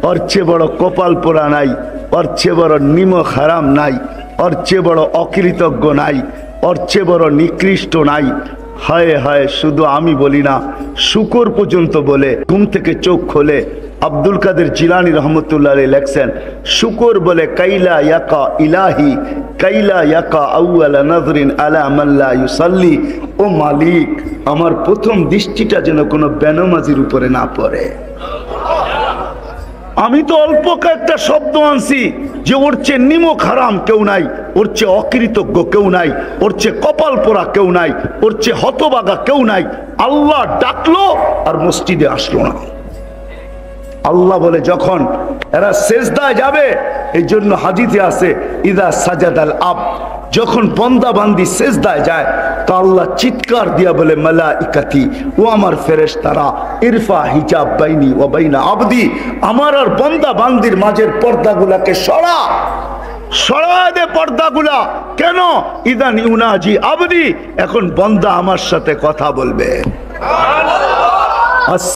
ওর চেয়ে বড় কপাল পোড়া নাই, ওর চেয়ে বড় নিমক হারাম নাই, ওর চেয়ে বড় অকৃতজ্ঞ নাই, ওর চেয়ে বড় নিকৃষ্ট নাই। হায় হায়, শুধু আমি বলি না, শুকর পর্যন্ত বলে। ঘুম থেকে চোখ খোলে আব্দুল কাদের জিলানী রহমতুল্লাহ আলাইহি লেখছেন, শুকর বলে কাইলা ইয়াকা ইলাহি কাইলা ইয়াকা আউয়ালা নাযরিন আলা মান লা ইউসাল্লি। ও মালিক, আমার প্রথম দৃষ্টিটা যেন কোনো বেনামাজির উপরে না পড়ে। আমি তো অল্প কয়েকটা শব্দ আনছি যে ওর চেয়ে নিমক হারাম কেউ নাই, ওর চেয়ে অকৃতজ্ঞ কেউ নাই, ওর চেয়ে কপাল পোড়া কেউ নাই, ওর চেয়ে হতবাগা কেউ নাই। আল্লাহ ডাকলো আর মসজিদে আসলো না। আল্লাহ বলে যখন এরা সেজদায় যাবে, এই জন্য হাদিসে আছে ইদা সাজাদাল আব, যখন বান্দা বান্দি সেজদায় যায় তো আল্লাহ চিৎকার দিয়া বলে মালাইকাতি, ও আমার ফেরেশতারা, ইরফা হিজাব বাইনি ওয়া বাইনা আবদি, আমার আর বান্দা বান্দির মাঝের পর্দাগুলাকে সরা, সরায় দে পর্দাগুলা। কেন? ইদান ইউনাজি আবদি, এখন বান্দা আমার সাথে কথা বলবে।